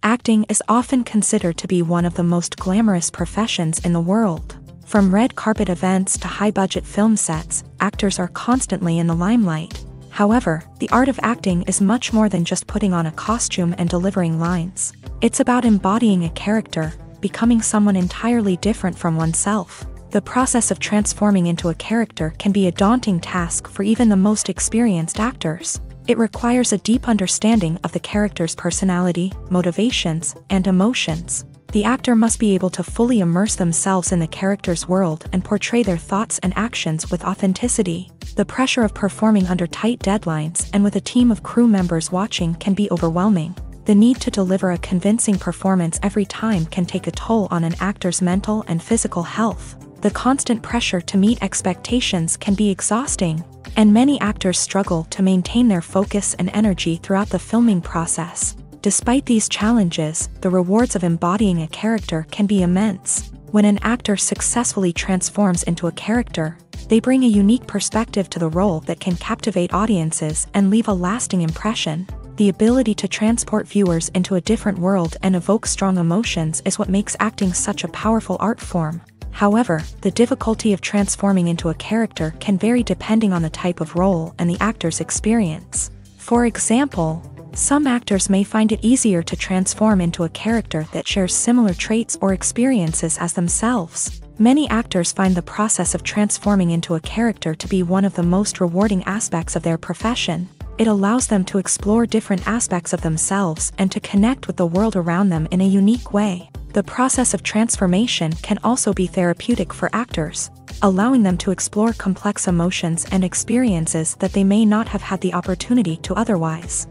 Acting is often considered to be one of the most glamorous professions in the world. From red carpet events to high-budget film sets, actors are constantly in the limelight. However, the art of acting is much more than just putting on a costume and delivering lines. It's about embodying a character, becoming someone entirely different from oneself. The process of transforming into a character can be a daunting task for even the most experienced actors. It requires a deep understanding of the character's personality, motivations, and emotions. The actor must be able to fully immerse themselves in the character's world and portray their thoughts and actions with authenticity. The pressure of performing under tight deadlines and with a team of crew members watching can be overwhelming. The need to deliver a convincing performance every time can take a toll on an actor's mental and physical health. The constant pressure to meet expectations can be exhausting, and many actors struggle to maintain their focus and energy throughout the filming process. Despite these challenges, the rewards of embodying a character can be immense. When an actor successfully transforms into a character, they bring a unique perspective to the role that can captivate audiences and leave a lasting impression. The ability to transport viewers into a different world and evoke strong emotions is what makes acting such a powerful art form. However, the difficulty of transforming into a character can vary depending on the type of role and the actor's experience. For example, some actors may find it easier to transform into a character that shares similar traits or experiences as themselves. Many actors find the process of transforming into a character to be one of the most rewarding aspects of their profession. It allows them to explore different aspects of themselves and to connect with the world around them in a unique way. The process of transformation can also be therapeutic for actors, allowing them to explore complex emotions and experiences that they may not have had the opportunity to otherwise.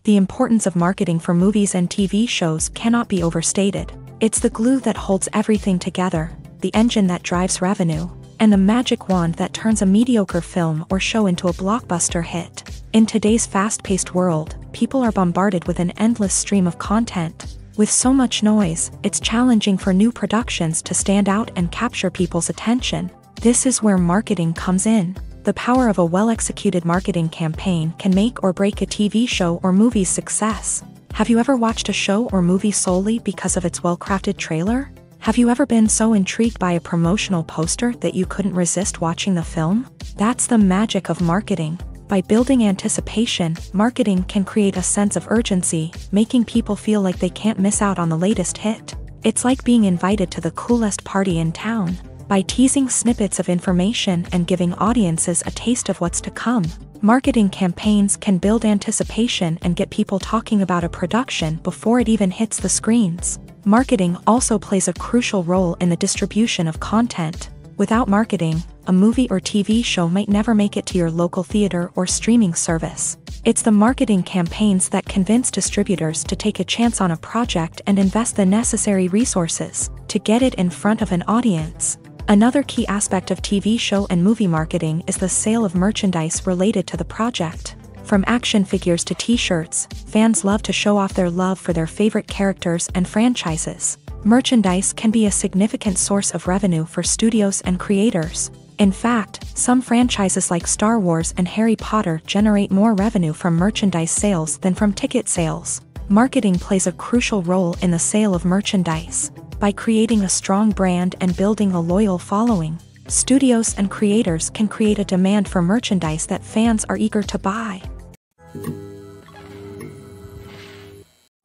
The importance of marketing for movies and TV shows cannot be overstated. It's the glue that holds everything together, the engine that drives revenue, and the magic wand that turns a mediocre film or show into a blockbuster hit. In today's fast-paced world, people are bombarded with an endless stream of content. With so much noise, it's challenging for new productions to stand out and capture people's attention. This is where marketing comes in. The power of a well-executed marketing campaign can make or break a TV show or movie's success. Have you ever watched a show or movie solely because of its well-crafted trailer? Have you ever been so intrigued by a promotional poster that you couldn't resist watching the film? That's the magic of marketing. By building anticipation, marketing can create a sense of urgency, making people feel like they can't miss out on the latest hit. It's like being invited to the coolest party in town. By teasing snippets of information and giving audiences a taste of what's to come, marketing campaigns can build anticipation and get people talking about a production before it even hits the screens. Marketing also plays a crucial role in the distribution of content. Without marketing, a movie or TV show might never make it to your local theater or streaming service. It's the marketing campaigns that convince distributors to take a chance on a project and invest the necessary resources to get it in front of an audience. Another key aspect of TV show and movie marketing is the sale of merchandise related to the project. From action figures to t-shirts, fans love to show off their love for their favorite characters and franchises. Merchandise can be a significant source of revenue for studios and creators. In fact, some franchises like Star Wars and Harry Potter generate more revenue from merchandise sales than from ticket sales. Marketing plays a crucial role in the sale of merchandise. By creating a strong brand and building a loyal following, studios and creators can create a demand for merchandise that fans are eager to buy.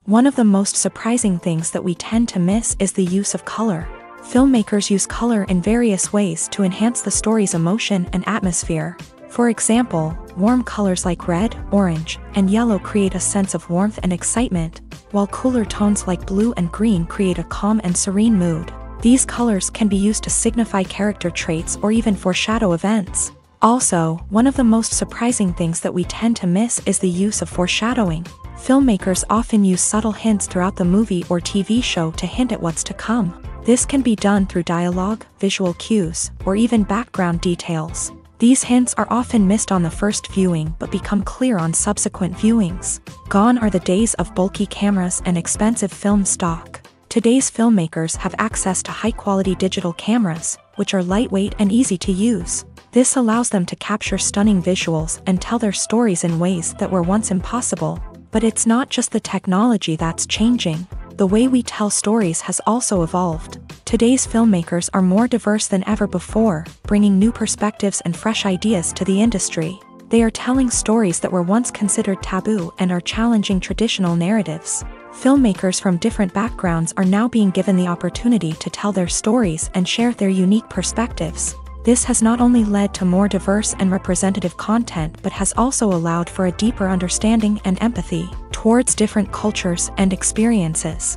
One of the most surprising things that we tend to miss is the use of color. Filmmakers use color in various ways to enhance the story's emotion and atmosphere. For example, warm colors like red, orange, and yellow create a sense of warmth and excitement, while cooler tones like blue and green create a calm and serene mood. These colors can be used to signify character traits or even foreshadow events. Also, one of the most surprising things that we tend to miss is the use of foreshadowing. Filmmakers often use subtle hints throughout the movie or TV show to hint at what's to come. This can be done through dialogue, visual cues, or even background details. These hints are often missed on the first viewing but become clear on subsequent viewings. Gone are the days of bulky cameras and expensive film stock. Today's filmmakers have access to high-quality digital cameras, which are lightweight and easy to use. This allows them to capture stunning visuals and tell their stories in ways that were once impossible. But it's not just the technology that's changing. The way we tell stories has also evolved. Today's filmmakers are more diverse than ever before, bringing new perspectives and fresh ideas to the industry. They are telling stories that were once considered taboo and are challenging traditional narratives. Filmmakers from different backgrounds are now being given the opportunity to tell their stories and share their unique perspectives. This has not only led to more diverse and representative content but has also allowed for a deeper understanding and empathy towards different cultures and experiences.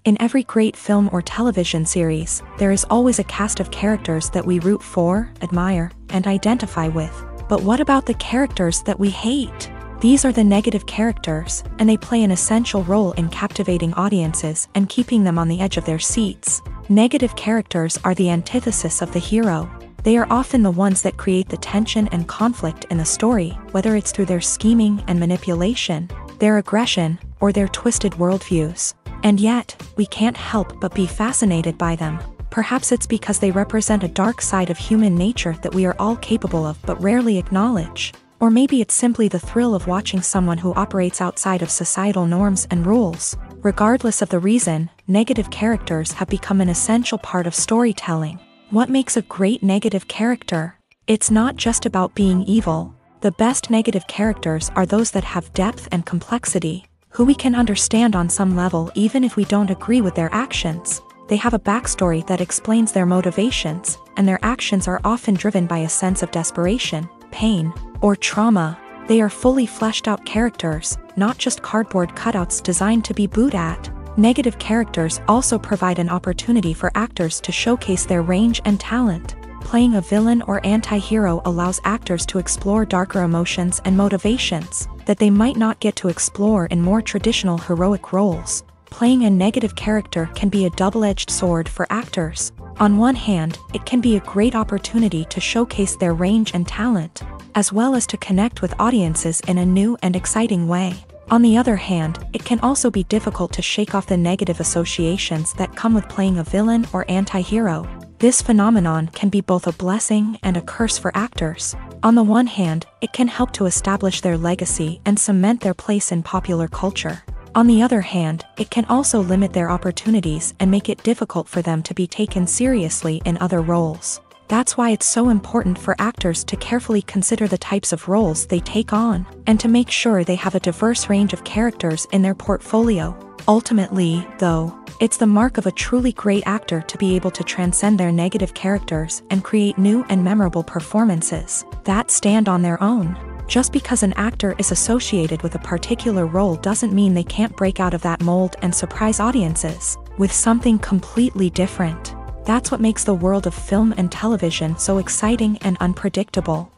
In every great film or television series, there is always a cast of characters that we root for, admire, and identify with. But what about the characters that we hate? These are the negative characters, and they play an essential role in captivating audiences and keeping them on the edge of their seats. Negative characters are the antithesis of the hero. They are often the ones that create the tension and conflict in the story, whether it's through their scheming and manipulation, their aggression, or their twisted worldviews. And yet, we can't help but be fascinated by them. Perhaps it's because they represent a dark side of human nature that we are all capable of but rarely acknowledge. Or maybe it's simply the thrill of watching someone who operates outside of societal norms and rules. Regardless of the reason, negative characters have become an essential part of storytelling. What makes a great negative character? It's not just about being evil. The best negative characters are those that have depth and complexity, who we can understand on some level even if we don't agree with their actions. They have a backstory that explains their motivations, and their actions are often driven by a sense of desperation, pain, or trauma. They are fully fleshed out characters, not just cardboard cutouts designed to be booed at. Negative characters also provide an opportunity for actors to showcase their range and talent. Playing a villain or anti-hero allows actors to explore darker emotions and motivations that they might not get to explore in more traditional heroic roles. Playing a negative character can be a double-edged sword for actors. On one hand, it can be a great opportunity to showcase their range and talent, as well as to connect with audiences in a new and exciting way. On the other hand, it can also be difficult to shake off the negative associations that come with playing a villain or anti-hero. This phenomenon can be both a blessing and a curse for actors. On the one hand, it can help to establish their legacy and cement their place in popular culture. On the other hand, it can also limit their opportunities and make it difficult for them to be taken seriously in other roles. That's why it's so important for actors to carefully consider the types of roles they take on, and to make sure they have a diverse range of characters in their portfolio. Ultimately, though, it's the mark of a truly great actor to be able to transcend their negative characters and create new and memorable performances that stand on their own. Just because an actor is associated with a particular role doesn't mean they can't break out of that mold and surprise audiences with something completely different. That's what makes the world of film and television so exciting and unpredictable.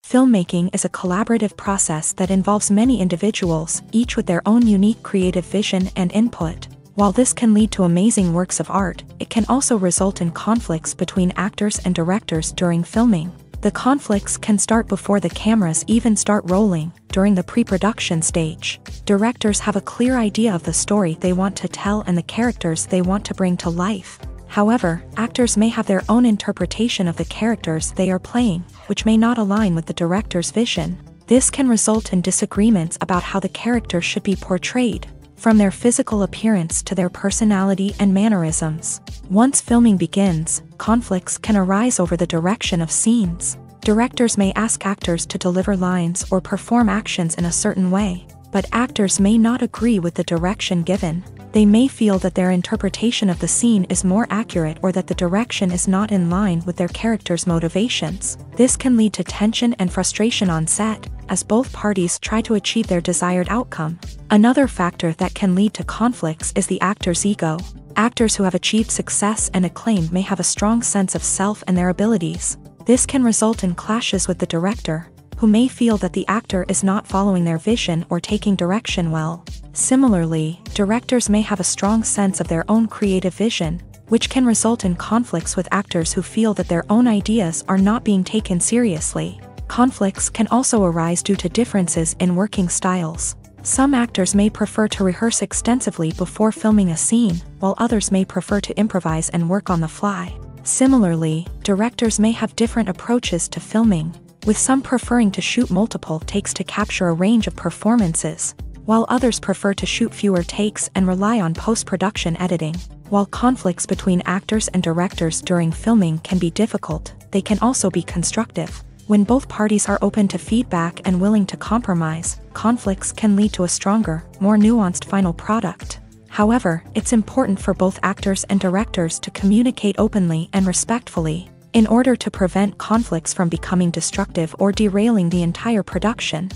Filmmaking is a collaborative process that involves many individuals, each with their own unique creative vision and input. While this can lead to amazing works of art, it can also result in conflicts between actors and directors during filming. The conflicts can start before the cameras even start rolling, during the pre-production stage. Directors have a clear idea of the story they want to tell and the characters they want to bring to life. However, actors may have their own interpretation of the characters they are playing, which may not align with the director's vision. This can result in disagreements about how the characters should be portrayed, from their physical appearance to their personality and mannerisms. Once filming begins, conflicts can arise over the direction of scenes. Directors may ask actors to deliver lines or perform actions in a certain way, but actors may not agree with the direction given. They may feel that their interpretation of the scene is more accurate or that the direction is not in line with their character's motivations. This can lead to tension and frustration on set, as both parties try to achieve their desired outcome. Another factor that can lead to conflicts is the actor's ego. Actors who have achieved success and acclaim may have a strong sense of self and their abilities. This can result in clashes with the director, who may feel that the actor is not following their vision or taking direction well. Similarly, directors may have a strong sense of their own creative vision, which can result in conflicts with actors who feel that their own ideas are not being taken seriously. Conflicts can also arise due to differences in working styles. Some actors may prefer to rehearse extensively before filming a scene, while others may prefer to improvise and work on the fly. Similarly, directors may have different approaches to filming, with some preferring to shoot multiple takes to capture a range of performances, while others prefer to shoot fewer takes and rely on post-production editing. While conflicts between actors and directors during filming can be difficult, they can also be constructive. When both parties are open to feedback and willing to compromise, conflicts can lead to a stronger, more nuanced final product. However, it's important for both actors and directors to communicate openly and respectfully, in order to prevent conflicts from becoming destructive or derailing the entire production.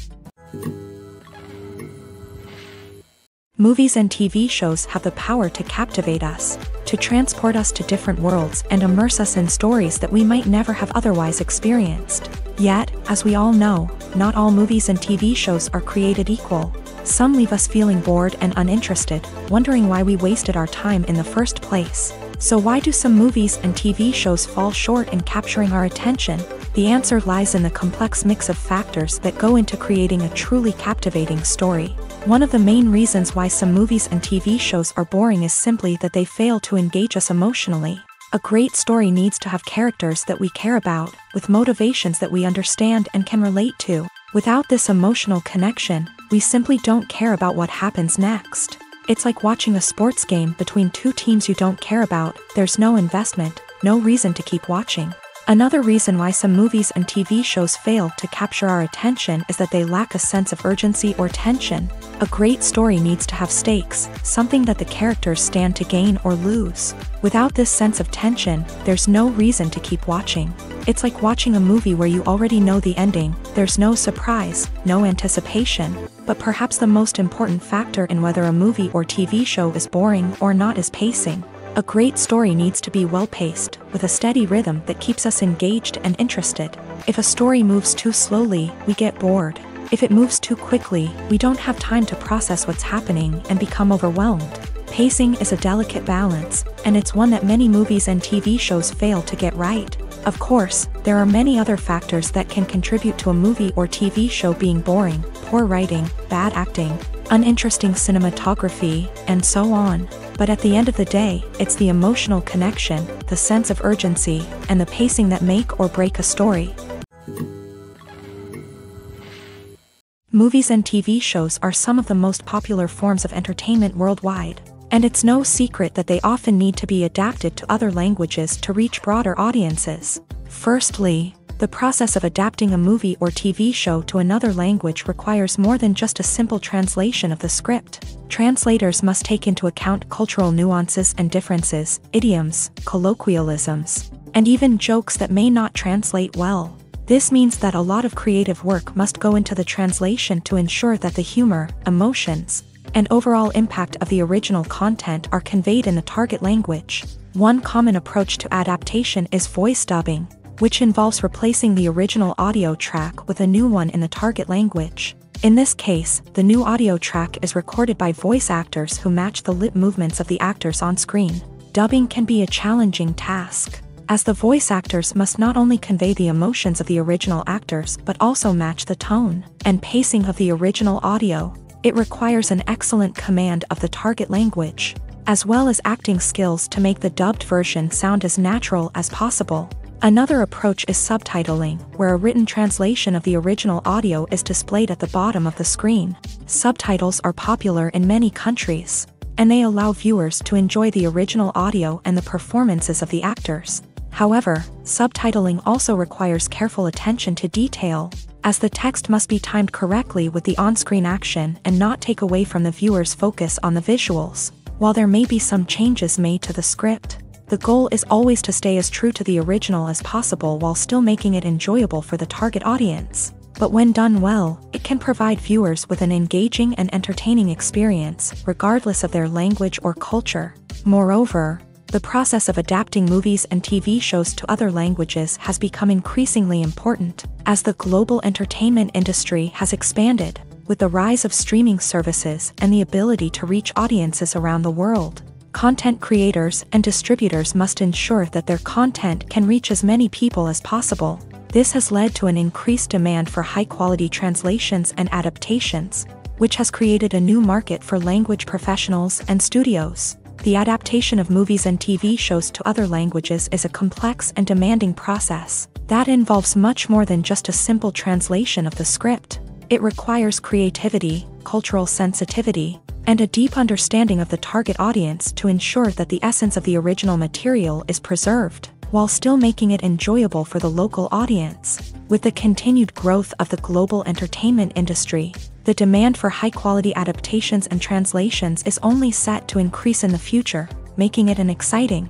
Movies and TV shows have the power to captivate us, to transport us to different worlds and immerse us in stories that we might never have otherwise experienced. Yet, as we all know, not all movies and TV shows are created equal. Some leave us feeling bored and uninterested, wondering why we wasted our time in the first place. So why do some movies and TV shows fall short in capturing our attention? The answer lies in the complex mix of factors that go into creating a truly captivating story. One of the main reasons why some movies and TV shows are boring is simply that they fail to engage us emotionally. A great story needs to have characters that we care about, with motivations that we understand and can relate to. Without this emotional connection, we simply don't care about what happens next. It's like watching a sports game between two teams you don't care about. There's no investment, no reason to keep watching. Another reason why some movies and TV shows fail to capture our attention is that they lack a sense of urgency or tension. A great story needs to have stakes, something that the characters stand to gain or lose. Without this sense of tension, there's no reason to keep watching. It's like watching a movie where you already know the ending. There's no surprise, no anticipation. But perhaps the most important factor in whether a movie or TV show is boring or not is pacing. A great story needs to be well-paced, with a steady rhythm that keeps us engaged and interested. If a story moves too slowly, we get bored. If it moves too quickly, we don't have time to process what's happening and become overwhelmed. Pacing is a delicate balance, and it's one that many movies and TV shows fail to get right. Of course, there are many other factors that can contribute to a movie or TV show being boring: poor writing, bad acting, uninteresting cinematography, and so on. But at the end of the day, it's the emotional connection, the sense of urgency, and the pacing that make or break a story. Movies and TV shows are some of the most popular forms of entertainment worldwide, and it's no secret that they often need to be adapted to other languages to reach broader audiences. Firstly, the process of adapting a movie or TV show to another language requires more than just a simple translation of the script. Translators must take into account cultural nuances and differences, idioms, colloquialisms, and even jokes that may not translate well. This means that a lot of creative work must go into the translation to ensure that the humor, emotions, and overall impact of the original content are conveyed in the target language. One common approach to adaptation is voice dubbing, which involves replacing the original audio track with a new one in the target language. In this case, the new audio track is recorded by voice actors who match the lip movements of the actors on screen. Dubbing can be a challenging task, as the voice actors must not only convey the emotions of the original actors but also match the tone and pacing of the original audio. It requires an excellent command of the target language, as well as acting skills to make the dubbed version sound as natural as possible. Another approach is subtitling, where a written translation of the original audio is displayed at the bottom of the screen. Subtitles are popular in many countries, and they allow viewers to enjoy the original audio and the performances of the actors. However, subtitling also requires careful attention to detail, as the text must be timed correctly with the on-screen action and not take away from the viewer's focus on the visuals. While there may be some changes made to the script, the goal is always to stay as true to the original as possible while still making it enjoyable for the target audience. But when done well, it can provide viewers with an engaging and entertaining experience, regardless of their language or culture. Moreover, the process of adapting movies and TV shows to other languages has become increasingly important, as the global entertainment industry has expanded, with the rise of streaming services and the ability to reach audiences around the world. Content creators and distributors must ensure that their content can reach as many people as possible. This has led to an increased demand for high-quality translations and adaptations, which has created a new market for language professionals and studios. The adaptation of movies and TV shows to other languages is a complex and demanding process that involves much more than just a simple translation of the script. It requires creativity, cultural sensitivity, and a deep understanding of the target audience to ensure that the essence of the original material is preserved, while still making it enjoyable for the local audience. With the continued growth of the global entertainment industry, the demand for high-quality adaptations and translations is only set to increase in the future, making it an exciting.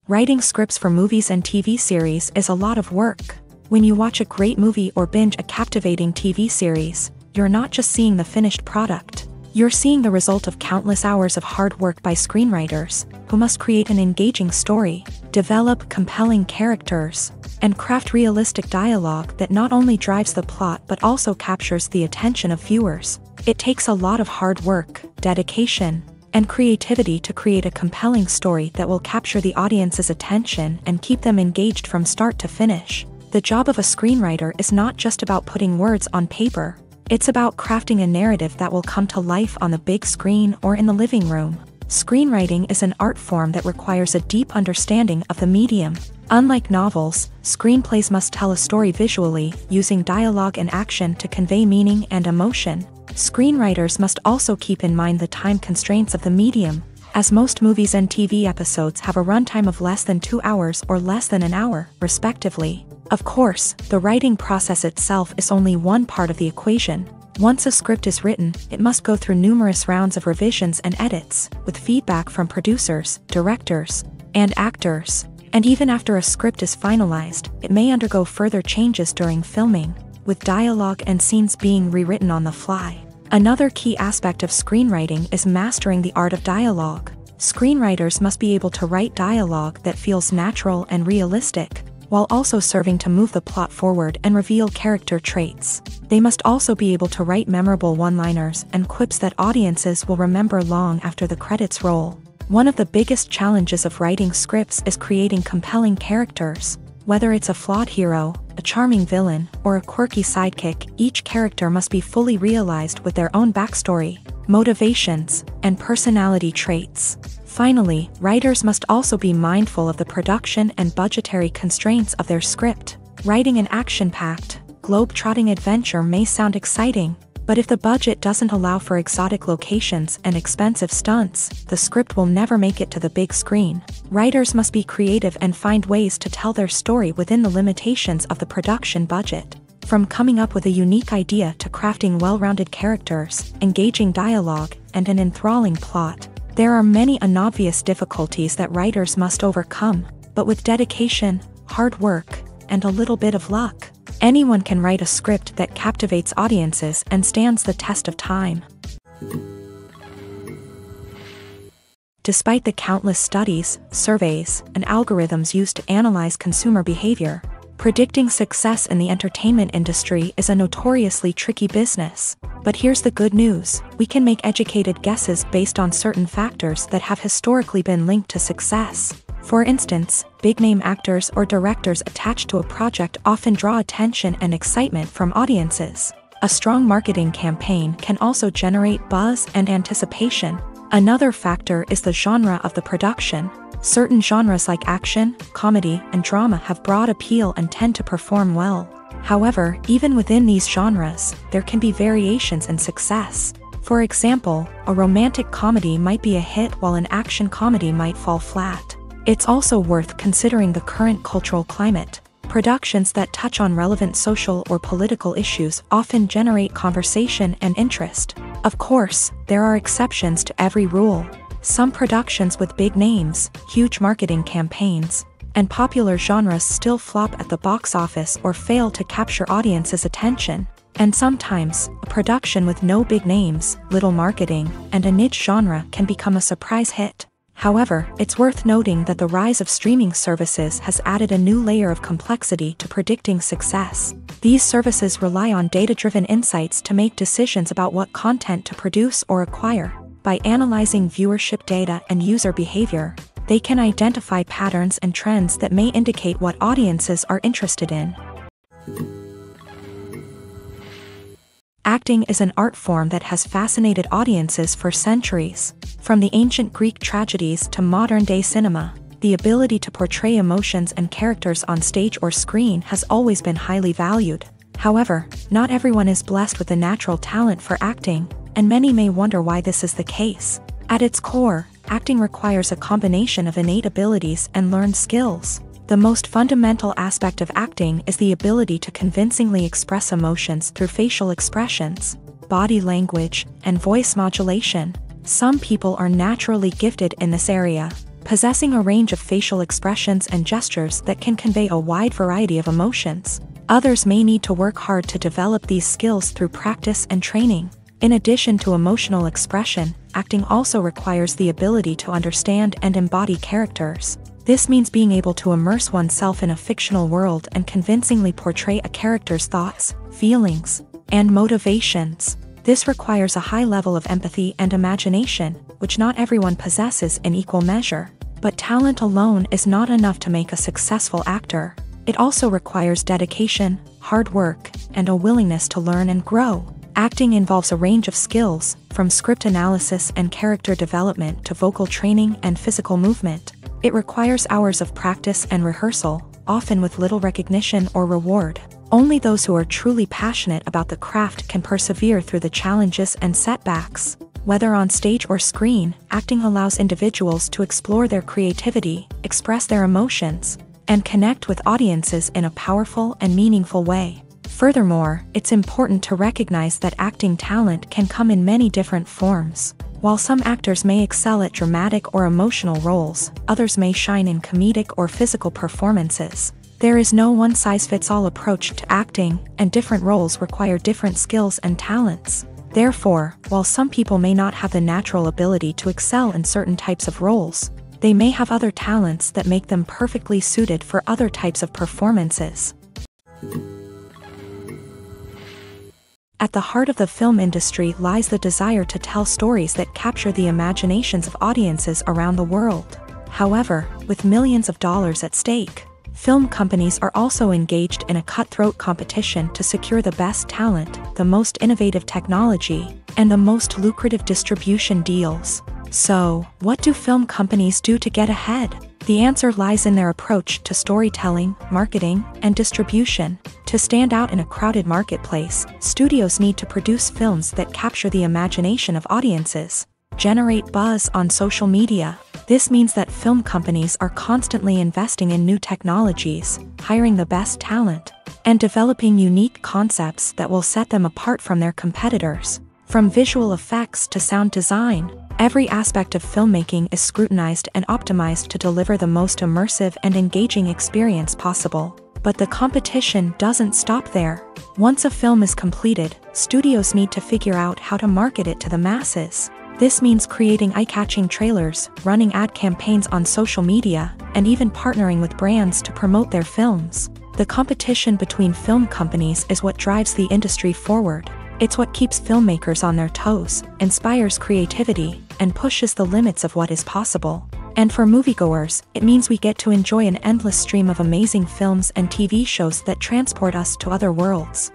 Writing scripts for movies and TV series is a lot of work. When you watch a great movie or binge a captivating TV series, you're not just seeing the finished product. You're seeing the result of countless hours of hard work by screenwriters, who must create an engaging story, develop compelling characters, and craft realistic dialogue that not only drives the plot but also captures the attention of viewers. It takes a lot of hard work, dedication, and creativity to create a compelling story that will capture the audience's attention and keep them engaged from start to finish. The job of a screenwriter is not just about putting words on paper. It's about crafting a narrative that will come to life on the big screen or in the living room. Screenwriting is an art form that requires a deep understanding of the medium. Unlike novels, screenplays must tell a story visually, using dialogue and action to convey meaning and emotion. Screenwriters must also keep in mind the time constraints of the medium, as most movies and TV episodes have a runtime of less than 2 hours or less than an hour, respectively. Of course, the writing process itself is only one part of the equation. Once a script is written, it must go through numerous rounds of revisions and edits, with feedback from producers, directors, and actors. And even after a script is finalized, it may undergo further changes during filming, with dialogue and scenes being rewritten on the fly. Another key aspect of screenwriting is mastering the art of dialogue. Screenwriters must be able to write dialogue that feels natural and realistic, while also serving to move the plot forward and reveal character traits. They must also be able to write memorable one-liners and quips that audiences will remember long after the credits roll. One of the biggest challenges of writing scripts is creating compelling characters. Whether it's a flawed hero, a charming villain, or a quirky sidekick, each character must be fully realized with their own backstory, motivations, and personality traits. Finally, writers must also be mindful of the production and budgetary constraints of their script. Writing an action-packed, globe-trotting adventure may sound exciting, but if the budget doesn't allow for exotic locations and expensive stunts, the script will never make it to the big screen. Writers must be creative and find ways to tell their story within the limitations of the production budget. From coming up with a unique idea to crafting well-rounded characters, engaging dialogue, and an enthralling plot, there are many unobvious difficulties that writers must overcome, but with dedication, hard work, and a little bit of luck, anyone can write a script that captivates audiences and stands the test of time. Despite the countless studies, surveys, and algorithms used to analyze consumer behavior, predicting success in the entertainment industry is a notoriously tricky business. But here's the good news: we can make educated guesses based on certain factors that have historically been linked to success. For instance, big-name actors or directors attached to a project often draw attention and excitement from audiences. A strong marketing campaign can also generate buzz and anticipation. Another factor is the genre of the production. Certain genres like action, comedy, and drama have broad appeal and tend to perform well. However, even within these genres, there can be variations in success. For example, a romantic comedy might be a hit while an action comedy might fall flat. It's also worth considering the current cultural climate. Productions that touch on relevant social or political issues often generate conversation and interest. Of course, there are exceptions to every rule. Some productions with big names, huge marketing campaigns, and popular genres still flop at the box office or fail to capture audiences' attention. And sometimes, a production with no big names, little marketing, and a niche genre can become a surprise hit. However, it's worth noting that the rise of streaming services has added a new layer of complexity to predicting success. These services rely on data-driven insights to make decisions about what content to produce or acquire. By analyzing viewership data and user behavior, they can identify patterns and trends that may indicate what audiences are interested in. Acting is an art form that has fascinated audiences for centuries. From the ancient Greek tragedies to modern-day cinema, the ability to portray emotions and characters on stage or screen has always been highly valued. However, not everyone is blessed with a natural talent for acting, and many may wonder why this is the case. At its core, acting requires a combination of innate abilities and learned skills. The most fundamental aspect of acting is the ability to convincingly express emotions through facial expressions, body language, and voice modulation. Some people are naturally gifted in this area, possessing a range of facial expressions and gestures that can convey a wide variety of emotions. Others may need to work hard to develop these skills through practice and training. In addition to emotional expression, acting also requires the ability to understand and embody characters. This means being able to immerse oneself in a fictional world and convincingly portray a character's thoughts, feelings, and motivations. This requires a high level of empathy and imagination, which not everyone possesses in equal measure. But talent alone is not enough to make a successful actor. It also requires dedication, hard work, and a willingness to learn and grow. Acting involves a range of skills, from script analysis and character development to vocal training and physical movement. It requires hours of practice and rehearsal, often with little recognition or reward. Only those who are truly passionate about the craft can persevere through the challenges and setbacks. Whether on stage or screen, acting allows individuals to explore their creativity, express their emotions, and connect with audiences in a powerful and meaningful way. Furthermore, it's important to recognize that acting talent can come in many different forms. While some actors may excel at dramatic or emotional roles, others may shine in comedic or physical performances. There is no one-size-fits-all approach to acting, and different roles require different skills and talents. Therefore, while some people may not have the natural ability to excel in certain types of roles, they may have other talents that make them perfectly suited for other types of performances. At the heart of the film industry lies the desire to tell stories that capture the imaginations of audiences around the world. However, with millions of dollars at stake, Film companies are also engaged in a cutthroat competition to secure the best talent, the most innovative technology, and the most lucrative distribution deals. So, what do film companies do to get ahead? The answer lies in their approach to storytelling, marketing, and distribution. To stand out in a crowded marketplace, studios need to produce films that capture the imagination of audiences, generate buzz on social media. This means that film companies are constantly investing in new technologies, hiring the best talent, and developing unique concepts that will set them apart from their competitors. From visual effects to sound design, every aspect of filmmaking is scrutinized and optimized to deliver the most immersive and engaging experience possible. But the competition doesn't stop there. Once a film is completed, studios need to figure out how to market it to the masses. This means creating eye-catching trailers, running ad campaigns on social media, and even partnering with brands to promote their films. The competition between film companies is what drives the industry forward. It's what keeps filmmakers on their toes, inspires creativity, and pushes the limits of what is possible. And for moviegoers, it means we get to enjoy an endless stream of amazing films and TV shows that transport us to other worlds.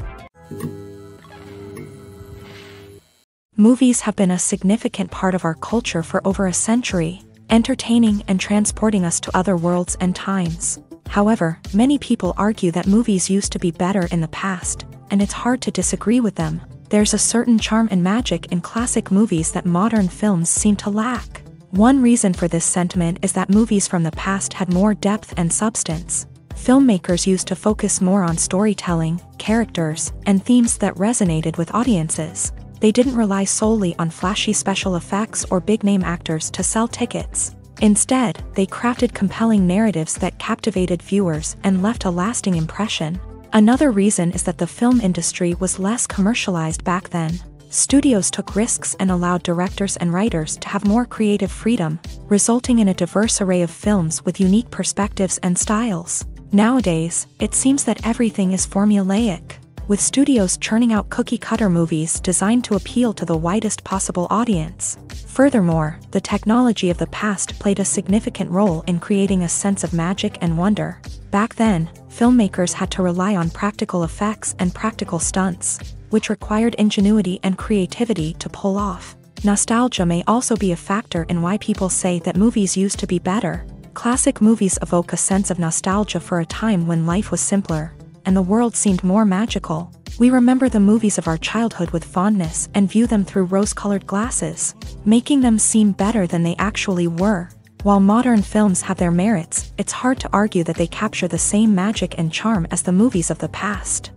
Movies have been a significant part of our culture for over a century, entertaining and transporting us to other worlds and times. However, many people argue that movies used to be better in the past, and it's hard to disagree with them. There's a certain charm and magic in classic movies that modern films seem to lack. One reason for this sentiment is that movies from the past had more depth and substance. Filmmakers used to focus more on storytelling, characters, and themes that resonated with audiences. They didn't rely solely on flashy special effects or big-name actors to sell tickets. Instead, they crafted compelling narratives that captivated viewers and left a lasting impression. Another reason is that the film industry was less commercialized back then. Studios took risks and allowed directors and writers to have more creative freedom, resulting in a diverse array of films with unique perspectives and styles. Nowadays, it seems that everything is formulaic, with studios churning out cookie-cutter movies designed to appeal to the widest possible audience. Furthermore, the technology of the past played a significant role in creating a sense of magic and wonder. Back then, filmmakers had to rely on practical effects and practical stunts, which required ingenuity and creativity to pull off. Nostalgia may also be a factor in why people say that movies used to be better. Classic movies evoke a sense of nostalgia for a time when life was simpler, and the world seemed more magical. We remember the movies of our childhood with fondness and view them through rose-colored glasses, making them seem better than they actually were. While modern films have their merits, it's hard to argue that they capture the same magic and charm as the movies of the past.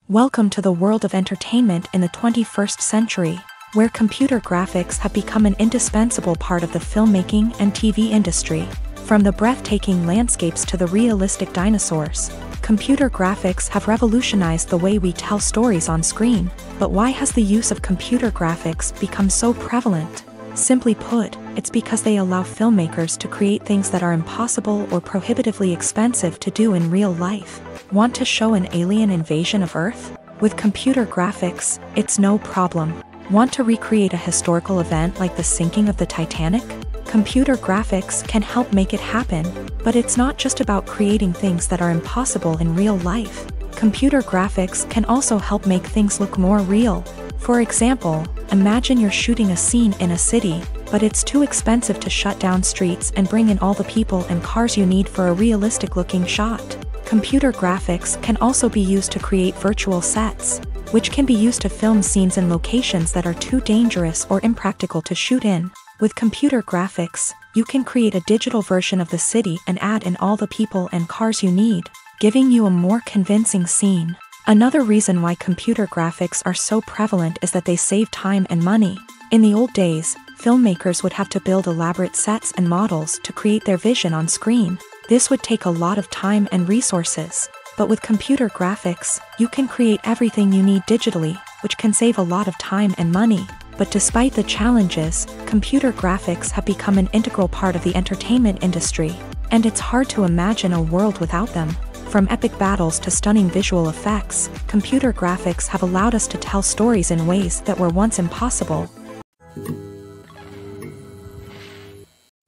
Welcome to the world of entertainment in the 21st century, where computer graphics have become an indispensable part of the filmmaking and TV industry. From the breathtaking landscapes to the realistic dinosaurs, computer graphics have revolutionized the way we tell stories on screen. But why has the use of computer graphics become so prevalent? Simply put, it's because they allow filmmakers to create things that are impossible or prohibitively expensive to do in real life. Want to show an alien invasion of Earth? With computer graphics, it's no problem. Want to recreate a historical event like the sinking of the Titanic? Computer graphics can help make it happen, but it's not just about creating things that are impossible in real life. Computer graphics can also help make things look more real. For example, imagine you're shooting a scene in a city, but it's too expensive to shut down streets and bring in all the people and cars you need for a realistic-looking shot. Computer graphics can also be used to create virtual sets, which can be used to film scenes in locations that are too dangerous or impractical to shoot in. With computer graphics, you can create a digital version of the city and add in all the people and cars you need, giving you a more convincing scene. Another reason why computer graphics are so prevalent is that they save time and money. In the old days, filmmakers would have to build elaborate sets and models to create their vision on screen. This would take a lot of time and resources. But with computer graphics, you can create everything you need digitally, which can save a lot of time and money. But despite the challenges, computer graphics have become an integral part of the entertainment industry, and it's hard to imagine a world without them. From epic battles to stunning visual effects, computer graphics have allowed us to tell stories in ways that were once impossible.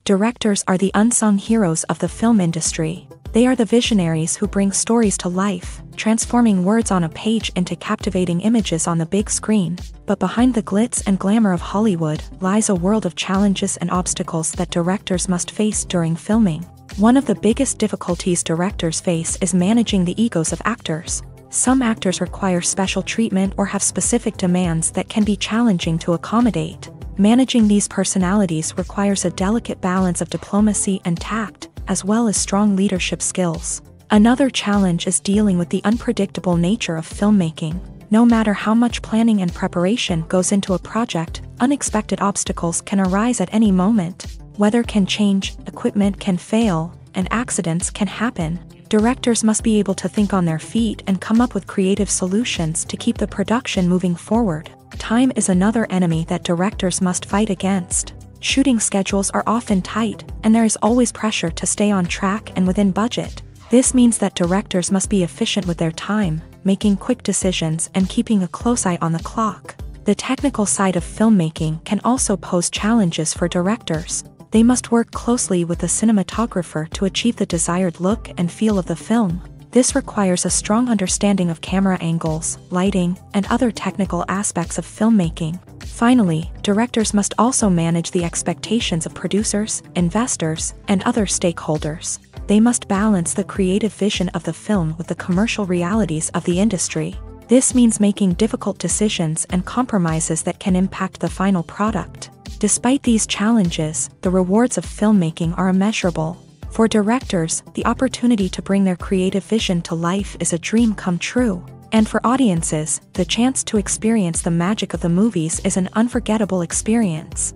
Directors are the unsung heroes of the film industry. They are the visionaries who bring stories to life, transforming words on a page into captivating images on the big screen. But behind the glitz and glamour of Hollywood lies a world of challenges and obstacles that directors must face during filming. One of the biggest difficulties directors face is managing the egos of actors. Some actors require special treatment or have specific demands that can be challenging to accommodate. Managing these personalities requires a delicate balance of diplomacy and tact, as well as strong leadership skills. Another challenge is dealing with the unpredictable nature of filmmaking. No matter how much planning and preparation goes into a project, unexpected obstacles can arise at any moment. Weather can change, equipment can fail, and accidents can happen. Directors must be able to think on their feet and come up with creative solutions to keep the production moving forward. Time is another enemy that directors must fight against. Shooting schedules are often tight, and there is always pressure to stay on track and within budget. This means that directors must be efficient with their time, making quick decisions and keeping a close eye on the clock. The technical side of filmmaking can also pose challenges for directors. They must work closely with the cinematographer to achieve the desired look and feel of the film. This requires a strong understanding of camera angles, lighting, and other technical aspects of filmmaking. Finally, directors must also manage the expectations of producers, investors, and other stakeholders. They must balance the creative vision of the film with the commercial realities of the industry. This means making difficult decisions and compromises that can impact the final product. Despite these challenges, the rewards of filmmaking are immeasurable. For directors, the opportunity to bring their creative vision to life is a dream come true. And for audiences, the chance to experience the magic of the movies is an unforgettable experience.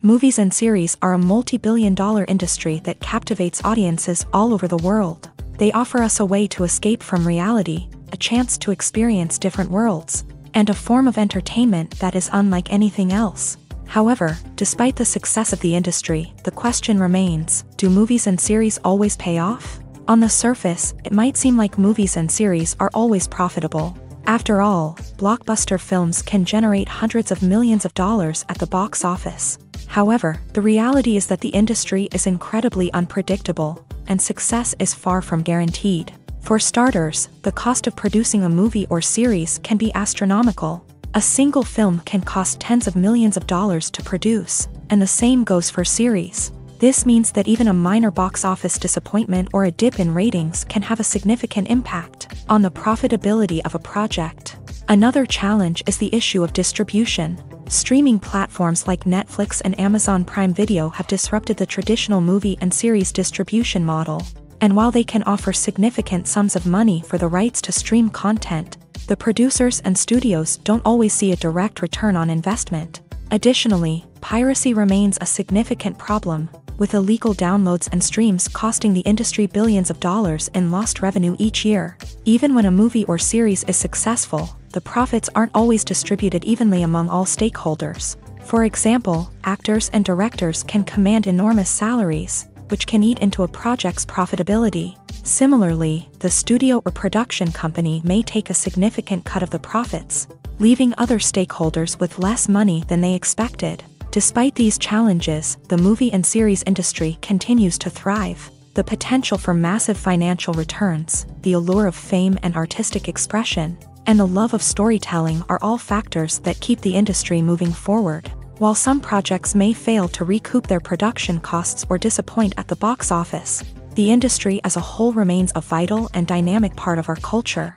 Movies and series are a multi-billion-dollar industry that captivates audiences all over the world. They offer us a way to escape from reality, a chance to experience different worlds, and a form of entertainment that is unlike anything else. However, despite the success of the industry, the question remains, do movies and series always pay off? On the surface, it might seem like movies and series are always profitable. After all, blockbuster films can generate hundreds of millions of dollars at the box office. However, the reality is that the industry is incredibly unpredictable, and success is far from guaranteed. For starters, the cost of producing a movie or series can be astronomical. A single film can cost tens of millions of dollars to produce, and the same goes for series. This means that even a minor box office disappointment or a dip in ratings can have a significant impact on the profitability of a project. Another challenge is the issue of distribution. Streaming platforms like Netflix and Amazon Prime Video have disrupted the traditional movie and series distribution model. And while they can offer significant sums of money for the rights to stream content, the producers and studios don't always see a direct return on investment. Additionally, piracy remains a significant problem, with illegal downloads and streams costing the industry billions of dollars in lost revenue each year. Even when a movie or series is successful, the profits aren't always distributed evenly among all stakeholders. For example, actors and directors can command enormous salaries, which can eat into a project's profitability. Similarly, the studio or production company may take a significant cut of the profits, leaving other stakeholders with less money than they expected. Despite these challenges, the movie and series industry continues to thrive. The potential for massive financial returns, the allure of fame and artistic expression, and the love of storytelling are all factors that keep the industry moving forward. While some projects may fail to recoup their production costs or disappoint at the box office, the industry as a whole remains a vital and dynamic part of our culture.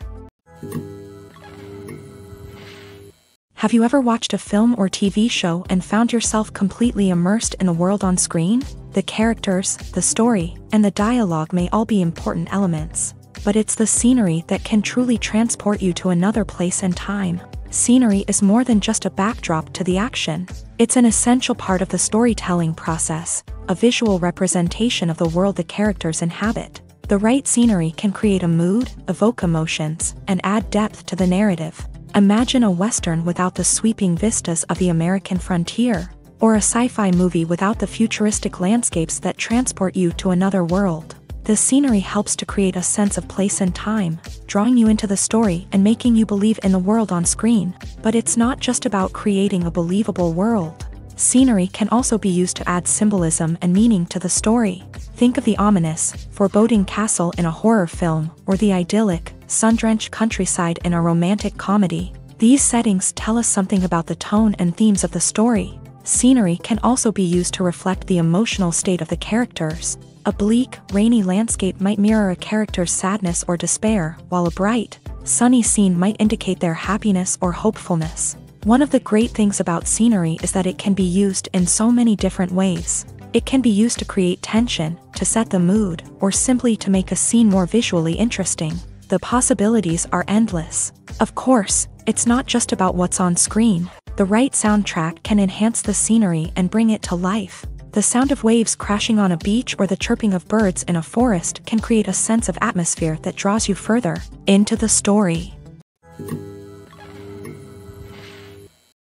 Have you ever watched a film or TV show and found yourself completely immersed in the world on screen? The characters, the story, and the dialogue may all be important elements, but it's the scenery that can truly transport you to another place and time. Scenery is more than just a backdrop to the action. It's an essential part of the storytelling process, a visual representation of the world the characters inhabit. The right scenery can create a mood, evoke emotions, and add depth to the narrative. Imagine a Western without the sweeping vistas of the American frontier, or a sci-fi movie without the futuristic landscapes that transport you to another world. The scenery helps to create a sense of place and time, drawing you into the story and making you believe in the world on screen. But it's not just about creating a believable world. Scenery can also be used to add symbolism and meaning to the story. Think of the ominous, foreboding castle in a horror film, or the idyllic, sun-drenched countryside in a romantic comedy. These settings tell us something about the tone and themes of the story. Scenery can also be used to reflect the emotional state of the characters. A bleak, rainy landscape might mirror a character's sadness or despair, while a bright, sunny scene might indicate their happiness or hopefulness. One of the great things about scenery is that it can be used in so many different ways. It can be used to create tension, to set the mood, or simply to make a scene more visually interesting. The possibilities are endless. Of course, it's not just about what's on screen. The right soundtrack can enhance the scenery and bring it to life. The sound of waves crashing on a beach or the chirping of birds in a forest can create a sense of atmosphere that draws you further into the story.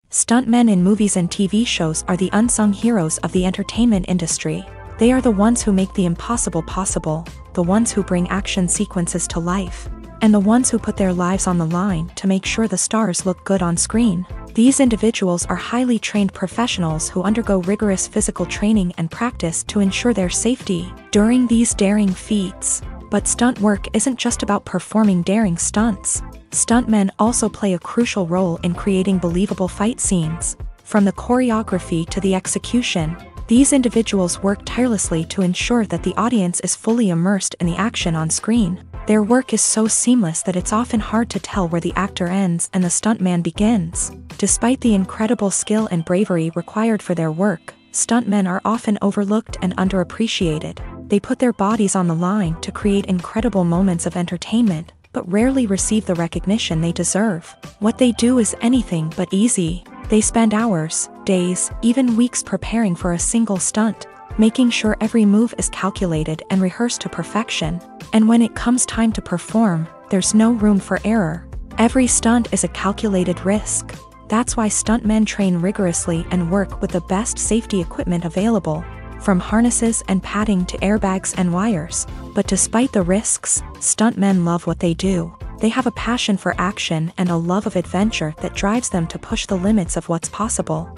Stuntmen in movies and TV shows are the unsung heroes of the entertainment industry. They are the ones who make the impossible possible, the ones who bring action sequences to life, and the ones who put their lives on the line to make sure the stars look good on screen. These individuals are highly trained professionals who undergo rigorous physical training and practice to ensure their safety during these daring feats. But stunt work isn't just about performing daring stunts. Stuntmen also play a crucial role in creating believable fight scenes. From the choreography to the execution, these individuals work tirelessly to ensure that the audience is fully immersed in the action on screen. Their work is so seamless that it's often hard to tell where the actor ends and the stuntman begins. Despite the incredible skill and bravery required for their work, stuntmen are often overlooked and underappreciated. They put their bodies on the line to create incredible moments of entertainment, but rarely receive the recognition they deserve. What they do is anything but easy. They spend hours, days, even weeks preparing for a single stunt, making sure every move is calculated and rehearsed to perfection. And when it comes time to perform, there's no room for error. Every stunt is a calculated risk. That's why stuntmen train rigorously and work with the best safety equipment available, from harnesses and padding to airbags and wires. But despite the risks, stuntmen love what they do. They have a passion for action and a love of adventure that drives them to push the limits of what's possible.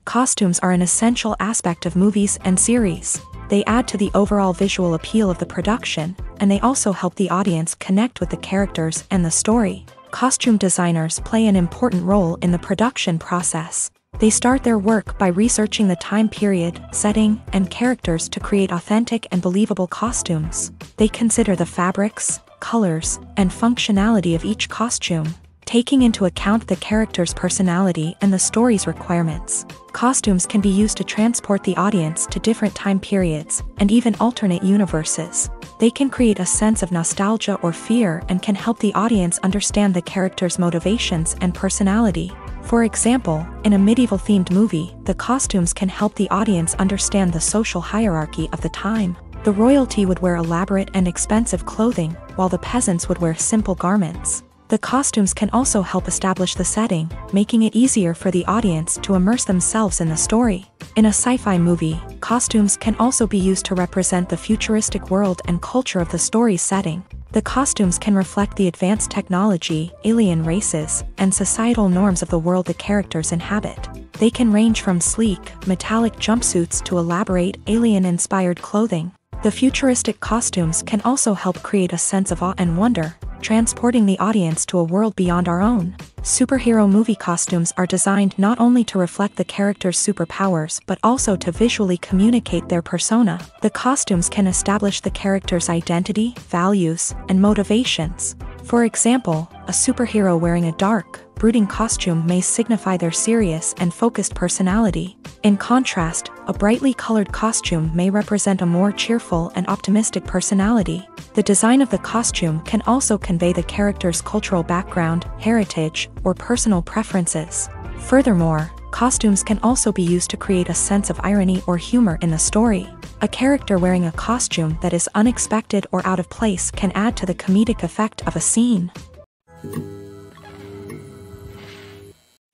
Costumes are an essential aspect of movies and series. They add to the overall visual appeal of the production, and they also help the audience connect with the characters and the story. Costume designers play an important role in the production process. They start their work by researching the time period, setting, and characters to create authentic and believable costumes. They consider the fabrics, colors, and functionality of each costume, taking into account the character's personality and the story's requirements. Costumes can be used to transport the audience to different time periods and even alternate universes. They can create a sense of nostalgia or fear and can help the audience understand the character's motivations and personality. For example, in a medieval-themed movie, the costumes can help the audience understand the social hierarchy of the time. The royalty would wear elaborate and expensive clothing, while the peasants would wear simple garments. The costumes can also help establish the setting, making it easier for the audience to immerse themselves in the story. In a sci-fi movie, costumes can also be used to represent the futuristic world and culture of the story's setting. The costumes can reflect the advanced technology, alien races, and societal norms of the world the characters inhabit. They can range from sleek, metallic jumpsuits to elaborate, alien-inspired clothing. The futuristic costumes can also help create a sense of awe and wonder, transporting the audience to a world beyond our own. Superhero movie costumes are designed not only to reflect the character's superpowers but also to visually communicate their persona. The costumes can establish the character's identity, values, and motivations. For example, a superhero wearing a dark, brooding costume may signify their serious and focused personality. In contrast, a brightly colored costume may represent a more cheerful and optimistic personality. The design of the costume can also convey the character's cultural background, heritage, or personal preferences. Furthermore, costumes can also be used to create a sense of irony or humor in the story. A character wearing a costume that is unexpected or out of place can add to the comedic effect of a scene.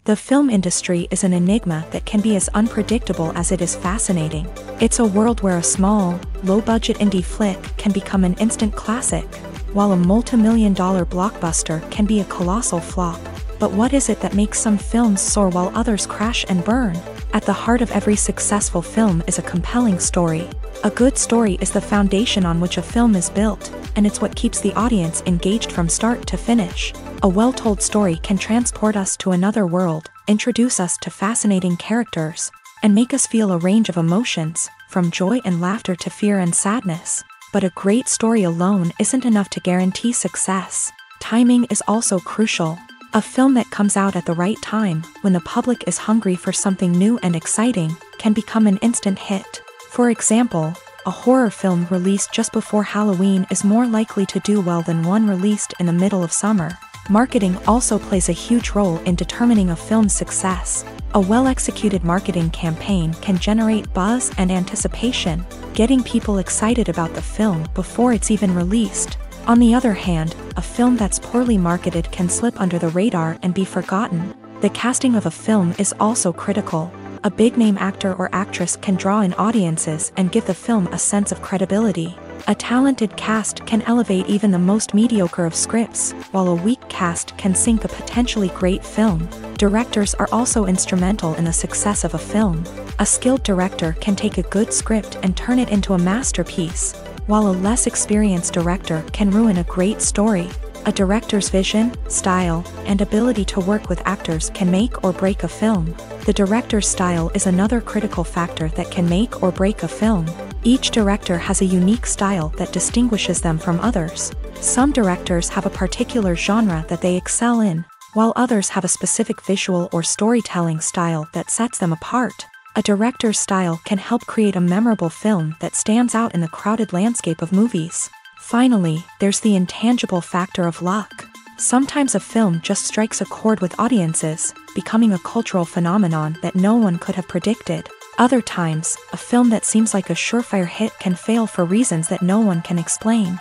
The film industry is an enigma that can be as unpredictable as it is fascinating. It's a world where a small, low-budget indie flick can become an instant classic, while a multi-million-dollar blockbuster can be a colossal flop. But what is it that makes some films soar while others crash and burn? At the heart of every successful film is a compelling story. A good story is the foundation on which a film is built, and it's what keeps the audience engaged from start to finish. A well-told story can transport us to another world, introduce us to fascinating characters, and make us feel a range of emotions, from joy and laughter to fear and sadness. But a great story alone isn't enough to guarantee success. Timing is also crucial. A film that comes out at the right time, when the public is hungry for something new and exciting, can become an instant hit. For example, a horror film released just before Halloween is more likely to do well than one released in the middle of summer. Marketing also plays a huge role in determining a film's success. A well-executed marketing campaign can generate buzz and anticipation, getting people excited about the film before it's even released. On the other hand, a film that's poorly marketed can slip under the radar and be forgotten. The casting of a film is also critical. A big-name actor or actress can draw in audiences and give the film a sense of credibility. A talented cast can elevate even the most mediocre of scripts, while a weak cast can sink a potentially great film. Directors are also instrumental in the success of a film. A skilled director can take a good script and turn it into a masterpiece, while a less experienced director can ruin a great story. A director's vision, style, and ability to work with actors can make or break a film. The director's style is another critical factor that can make or break a film. Each director has a unique style that distinguishes them from others. Some directors have a particular genre that they excel in, while others have a specific visual or storytelling style that sets them apart. A director's style can help create a memorable film that stands out in the crowded landscape of movies. Finally, there's the intangible factor of luck. Sometimes a film just strikes a chord with audiences, becoming a cultural phenomenon that no one could have predicted. Other times, a film that seems like a surefire hit can fail for reasons that no one can explain.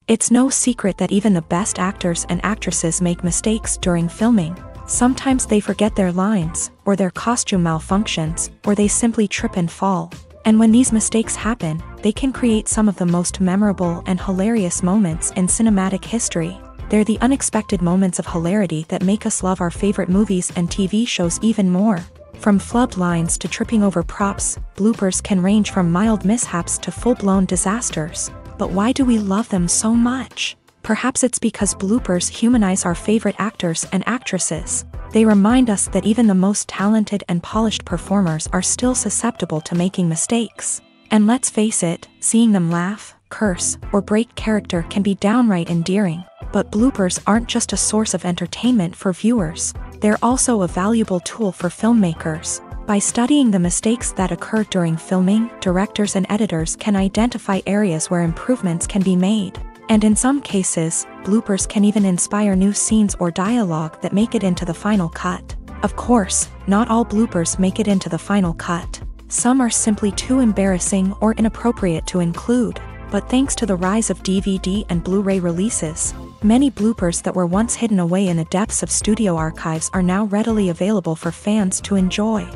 It's no secret that even the best actors and actresses make mistakes during filming. Sometimes they forget their lines, or their costume malfunctions, or they simply trip and fall. And when these mistakes happen, they can create some of the most memorable and hilarious moments in cinematic history. They're the unexpected moments of hilarity that make us love our favorite movies and TV shows even more. From flubbed lines to tripping over props, bloopers can range from mild mishaps to full-blown disasters. But why do we love them so much? Perhaps it's because bloopers humanize our favorite actors and actresses. They remind us that even the most talented and polished performers are still susceptible to making mistakes. And let's face it, seeing them laugh, curse, or break character can be downright endearing. But bloopers aren't just a source of entertainment for viewers. They're also a valuable tool for filmmakers. By studying the mistakes that occur during filming, directors and editors can identify areas where improvements can be made. And in some cases, bloopers can even inspire new scenes or dialogue that make it into the final cut. Of course, not all bloopers make it into the final cut. Some are simply too embarrassing or inappropriate to include. But thanks to the rise of DVD and Blu-ray releases, many bloopers that were once hidden away in the depths of studio archives are now readily available for fans to enjoy.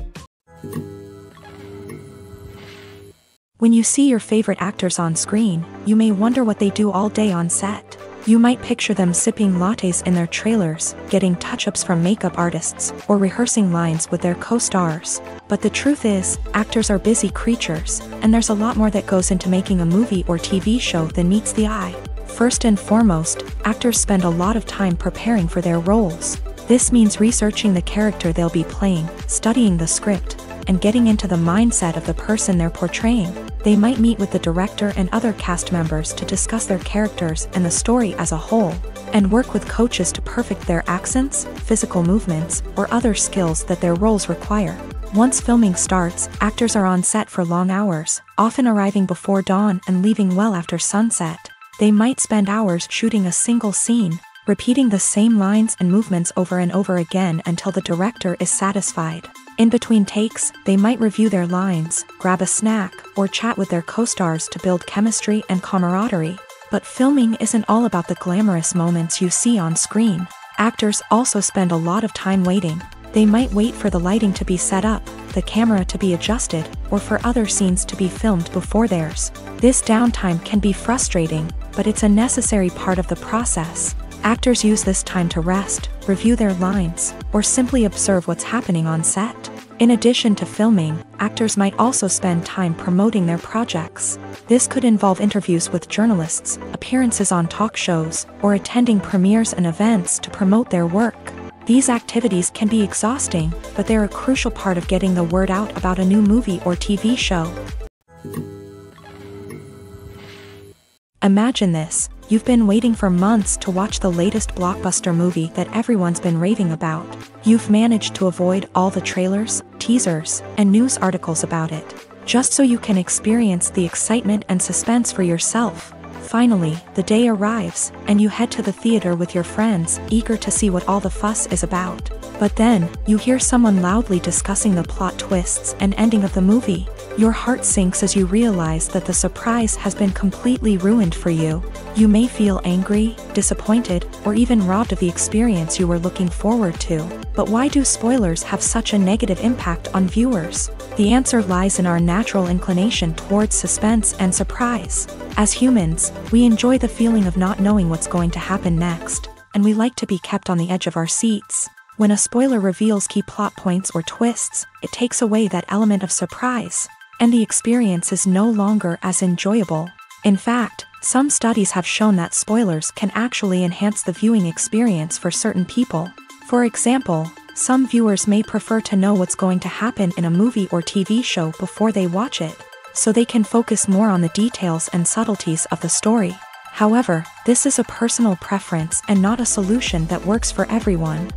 When you see your favorite actors on screen, you may wonder what they do all day on set. You might picture them sipping lattes in their trailers, getting touch-ups from makeup artists, or rehearsing lines with their co-stars. But the truth is, actors are busy creatures, and there's a lot more that goes into making a movie or TV show than meets the eye. First and foremost, actors spend a lot of time preparing for their roles. This means researching the character they'll be playing, studying the script, and getting into the mindset of the person they're portraying. They might meet with the director and other cast members to discuss their characters and the story as a whole, and work with coaches to perfect their accents, physical movements, or other skills that their roles require. Once filming starts, actors are on set for long hours, often arriving before dawn and leaving well after sunset. They might spend hours shooting a single scene, repeating the same lines and movements over and over again until the director is satisfied. In between takes, they might review their lines, grab a snack, or chat with their co-stars to build chemistry and camaraderie. But filming isn't all about the glamorous moments you see on screen. Actors also spend a lot of time waiting. They might wait for the lighting to be set up, the camera to be adjusted, or for other scenes to be filmed before theirs. This downtime can be frustrating, but it's a necessary part of the process. Actors use this time to rest, review their lines, or simply observe what's happening on set. In addition to filming, actors might also spend time promoting their projects. This could involve interviews with journalists, appearances on talk shows, or attending premieres and events to promote their work. These activities can be exhausting, but they're a crucial part of getting the word out about a new movie or TV show. Imagine this. You've been waiting for months to watch the latest blockbuster movie that everyone's been raving about. You've managed to avoid all the trailers, teasers, and news articles about it, just so you can experience the excitement and suspense for yourself. Finally, the day arrives, and you head to the theater with your friends, eager to see what all the fuss is about. But then, you hear someone loudly discussing the plot twists and ending of the movie. Your heart sinks as you realize that the surprise has been completely ruined for you. You may feel angry, disappointed, or even robbed of the experience you were looking forward to. But why do spoilers have such a negative impact on viewers? The answer lies in our natural inclination towards suspense and surprise. As humans, we enjoy the feeling of not knowing what's going to happen next, and we like to be kept on the edge of our seats. When a spoiler reveals key plot points or twists, it takes away that element of surprise, and the experience is no longer as enjoyable. In fact, some studies have shown that spoilers can actually enhance the viewing experience for certain people. For example, some viewers may prefer to know what's going to happen in a movie or TV show before they watch it, so they can focus more on the details and subtleties of the story. However, this is a personal preference and not a solution that works for everyone.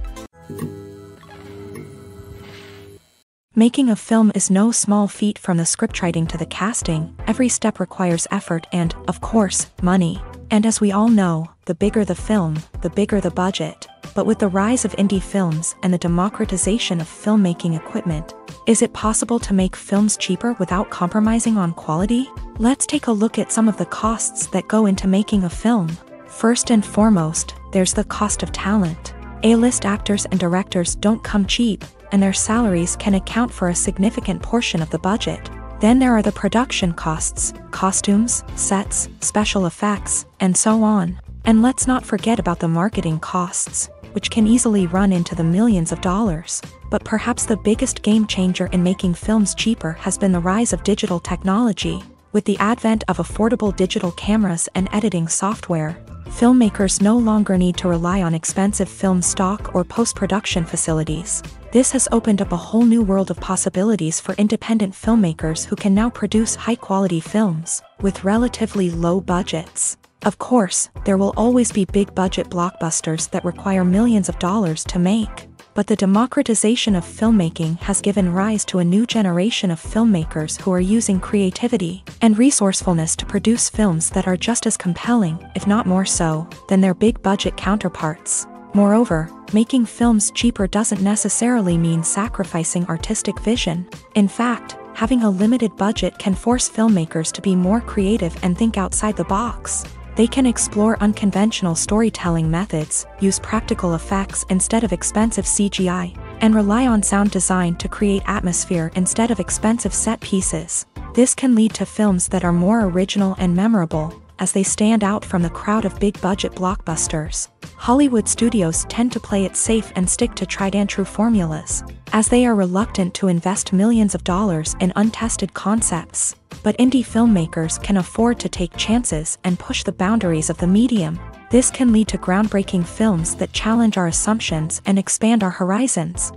Making a film is no small feat. From the scriptwriting to the casting, every step requires effort and, of course, money. And as we all know, the bigger the film, the bigger the budget. But with the rise of indie films and the democratization of filmmaking equipment, is it possible to make films cheaper without compromising on quality? Let's take a look at some of the costs that go into making a film. First and foremost, there's the cost of talent. A-list actors and directors don't come cheap, and their salaries can account for a significant portion of the budget. Then there are the production costs, costumes, sets, special effects, and so on. And let's not forget about the marketing costs, which can easily run into the millions of dollars. But perhaps the biggest game changer in making films cheaper has been the rise of digital technology. With the advent of affordable digital cameras and editing software, filmmakers no longer need to rely on expensive film stock or post-production facilities. This has opened up a whole new world of possibilities for independent filmmakers who can now produce high-quality films with relatively low budgets. Of course, there will always be big-budget blockbusters that require millions of dollars to make. But the democratization of filmmaking has given rise to a new generation of filmmakers who are using creativity and resourcefulness to produce films that are just as compelling, if not more so, than their big-budget counterparts. Moreover, making films cheaper doesn't necessarily mean sacrificing artistic vision. In fact, having a limited budget can force filmmakers to be more creative and think outside the box. They can explore unconventional storytelling methods, use practical effects instead of expensive CGI, and rely on sound design to create atmosphere instead of expensive set pieces. This can lead to films that are more original and memorable, as they stand out from the crowd of big-budget blockbusters. Hollywood studios tend to play it safe and stick to tried-and-true formulas, as they are reluctant to invest millions of dollars in untested concepts. But indie filmmakers can afford to take chances and push the boundaries of the medium. This can lead to groundbreaking films that challenge our assumptions and expand our horizons.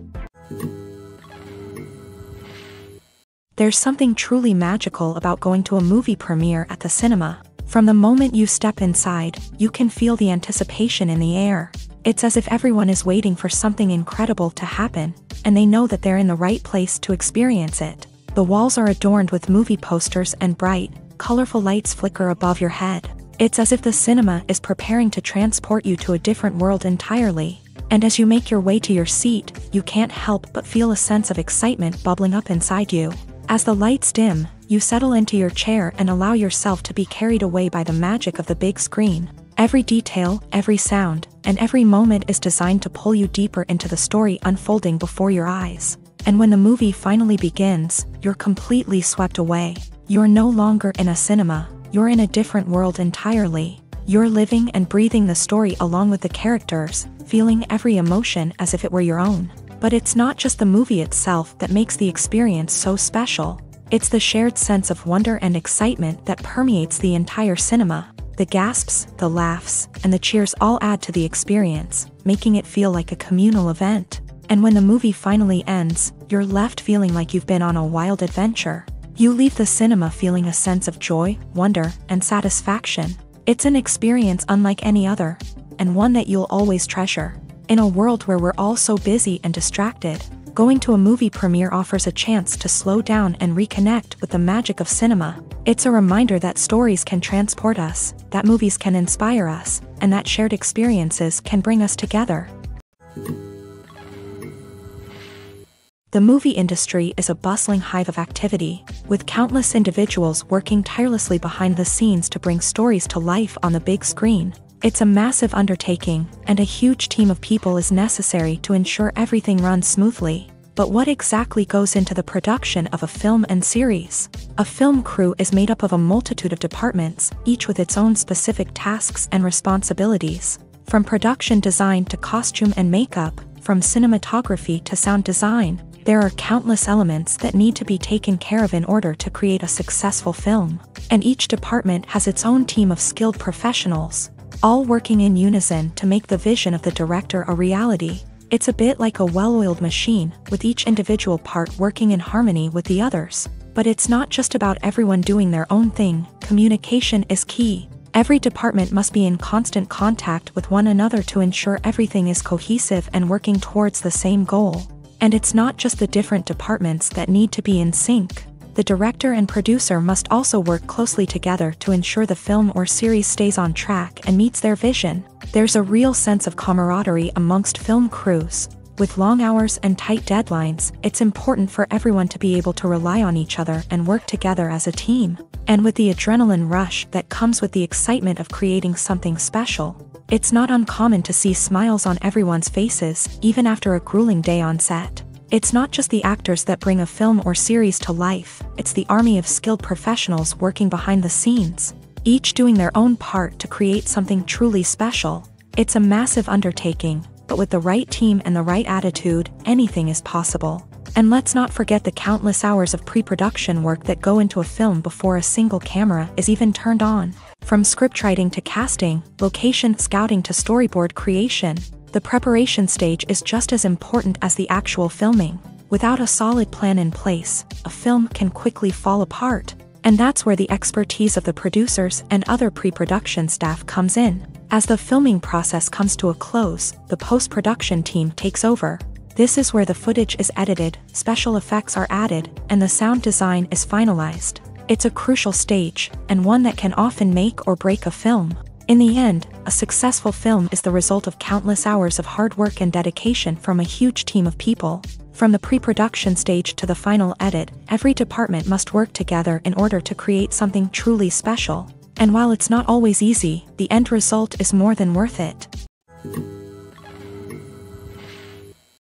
There's something truly magical about going to a movie premiere at the cinema. From the moment you step inside, you can feel the anticipation in the air. It's as if everyone is waiting for something incredible to happen, and they know that they're in the right place to experience it. The walls are adorned with movie posters and bright, colorful lights flicker above your head. It's as if the cinema is preparing to transport you to a different world entirely. And as you make your way to your seat, you can't help but feel a sense of excitement bubbling up inside you. As the lights dim, you settle into your chair and allow yourself to be carried away by the magic of the big screen. Every detail, every sound, and every moment is designed to pull you deeper into the story unfolding before your eyes. And when the movie finally begins, you're completely swept away. You're no longer in a cinema, you're in a different world entirely. You're living and breathing the story along with the characters, feeling every emotion as if it were your own. But it's not just the movie itself that makes the experience so special. It's the shared sense of wonder and excitement that permeates the entire cinema. The gasps, the laughs, and the cheers all add to the experience, making it feel like a communal event. And when the movie finally ends, you're left feeling like you've been on a wild adventure. You leave the cinema feeling a sense of joy, wonder, and satisfaction. It's an experience unlike any other, and one that you'll always treasure. In a world where we're all so busy and distracted, going to a movie premiere offers a chance to slow down and reconnect with the magic of cinema. It's a reminder that stories can transport us, that movies can inspire us, and that shared experiences can bring us together. The movie industry is a bustling hive of activity, with countless individuals working tirelessly behind the scenes to bring stories to life on the big screen. It's a massive undertaking, and a huge team of people is necessary to ensure everything runs smoothly. But what exactly goes into the production of a film and series? A film crew is made up of a multitude of departments, each with its own specific tasks and responsibilities. From production design to costume and makeup, from cinematography to sound design, there are countless elements that need to be taken care of in order to create a successful film. And each department has its own team of skilled professionals, all working in unison to make the vision of the director a reality. It's a bit like a well-oiled machine, with each individual part working in harmony with the others. But it's not just about everyone doing their own thing. Communication is key. Every department must be in constant contact with one another to ensure everything is cohesive and working towards the same goal. And it's not just the different departments that need to be in sync. The director and producer must also work closely together to ensure the film or series stays on track and meets their vision. There's a real sense of camaraderie amongst film crews. With long hours and tight deadlines, it's important for everyone to be able to rely on each other and work together as a team. And with the adrenaline rush that comes with the excitement of creating something special, it's not uncommon to see smiles on everyone's faces, even after a grueling day on set. It's not just the actors that bring a film or series to life, it's the army of skilled professionals working behind the scenes, each doing their own part to create something truly special. It's a massive undertaking, but with the right team and the right attitude, anything is possible. And let's not forget the countless hours of pre-production work that go into a film before a single camera is even turned on. From scriptwriting to casting, location scouting to storyboard creation, the preparation stage is just as important as the actual filming. Without a solid plan in place, a film can quickly fall apart. And that's where the expertise of the producers and other pre-production staff comes in. As the filming process comes to a close, the post-production team takes over. This is where the footage is edited, special effects are added, and the sound design is finalized. It's a crucial stage, and one that can often make or break a film. In the end, a successful film is the result of countless hours of hard work and dedication from a huge team of people. From the pre-production stage to the final edit, every department must work together in order to create something truly special. And while it's not always easy, the end result is more than worth it.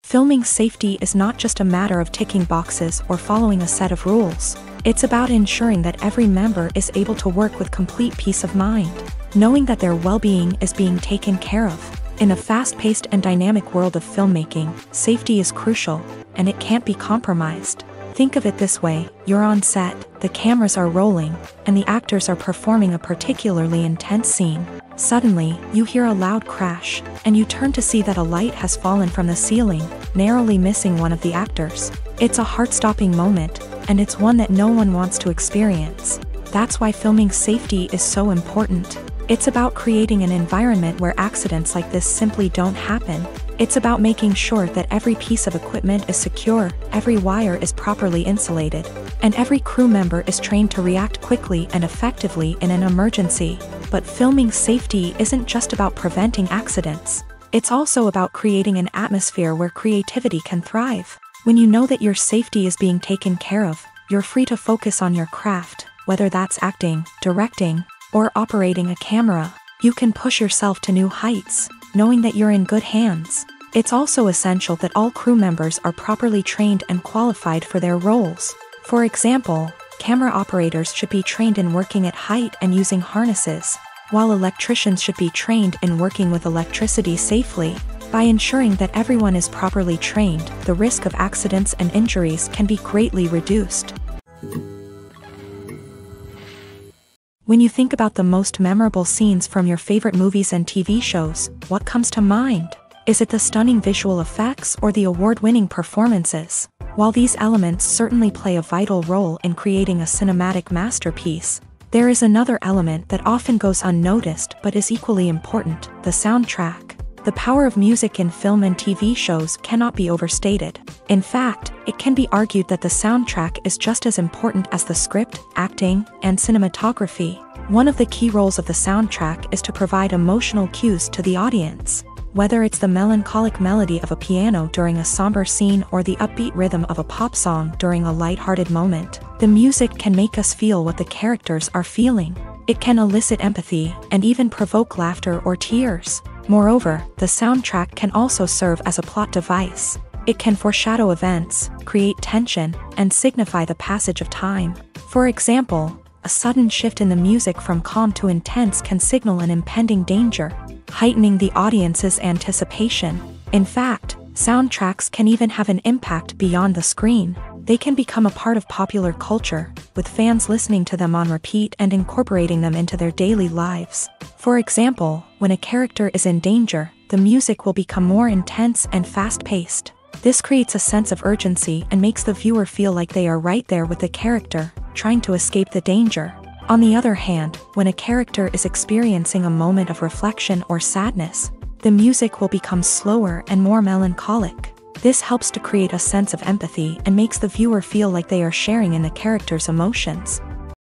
Filming safety is not just a matter of ticking boxes or following a set of rules. It's about ensuring that every member is able to work with complete peace of mind, knowing that their well-being is being taken care of. In a fast-paced and dynamic world of filmmaking, safety is crucial, and it can't be compromised. Think of it this way: you're on set, the cameras are rolling, and the actors are performing a particularly intense scene. Suddenly, you hear a loud crash, and you turn to see that a light has fallen from the ceiling, narrowly missing one of the actors. It's a heart-stopping moment, and it's one that no one wants to experience. That's why filming safety is so important. It's about creating an environment where accidents like this simply don't happen. It's about making sure that every piece of equipment is secure, every wire is properly insulated, and every crew member is trained to react quickly and effectively in an emergency. But filming safety isn't just about preventing accidents. It's also about creating an atmosphere where creativity can thrive. When you know that your safety is being taken care of, you're free to focus on your craft, whether that's acting, directing, or operating a camera. You can push yourself to new heights, knowing that you're in good hands. It's also essential that all crew members are properly trained and qualified for their roles. For example, camera operators should be trained in working at height and using harnesses. while electricians should be trained in working with electricity safely. By ensuring that everyone is properly trained, the risk of accidents and injuries can be greatly reduced. When you think about the most memorable scenes from your favorite movies and TV shows, what comes to mind? Is it the stunning visual effects or the award-winning performances? While these elements certainly play a vital role in creating a cinematic masterpiece, there is another element that often goes unnoticed but is equally important: the soundtrack. The power of music in film and TV shows cannot be overstated. In fact, it can be argued that the soundtrack is just as important as the script, acting, and cinematography. One of the key roles of the soundtrack is to provide emotional cues to the audience. Whether it's the melancholic melody of a piano during a somber scene or the upbeat rhythm of a pop song during a lighthearted moment, the music can make us feel what the characters are feeling. It can elicit empathy and even provoke laughter or tears. Moreover, the soundtrack can also serve as a plot device. It can foreshadow events, create tension, and signify the passage of time. For example, a sudden shift in the music from calm to intense can signal an impending danger, heightening the audience's anticipation. In fact, soundtracks can even have an impact beyond the screen. They can become a part of popular culture, with fans listening to them on repeat and incorporating them into their daily lives. For example, when a character is in danger, the music will become more intense and fast-paced. This creates a sense of urgency and makes the viewer feel like they are right there with the character, trying to escape the danger. On the other hand, when a character is experiencing a moment of reflection or sadness, the music will become slower and more melancholic. This helps to create a sense of empathy and makes the viewer feel like they are sharing in the character's emotions.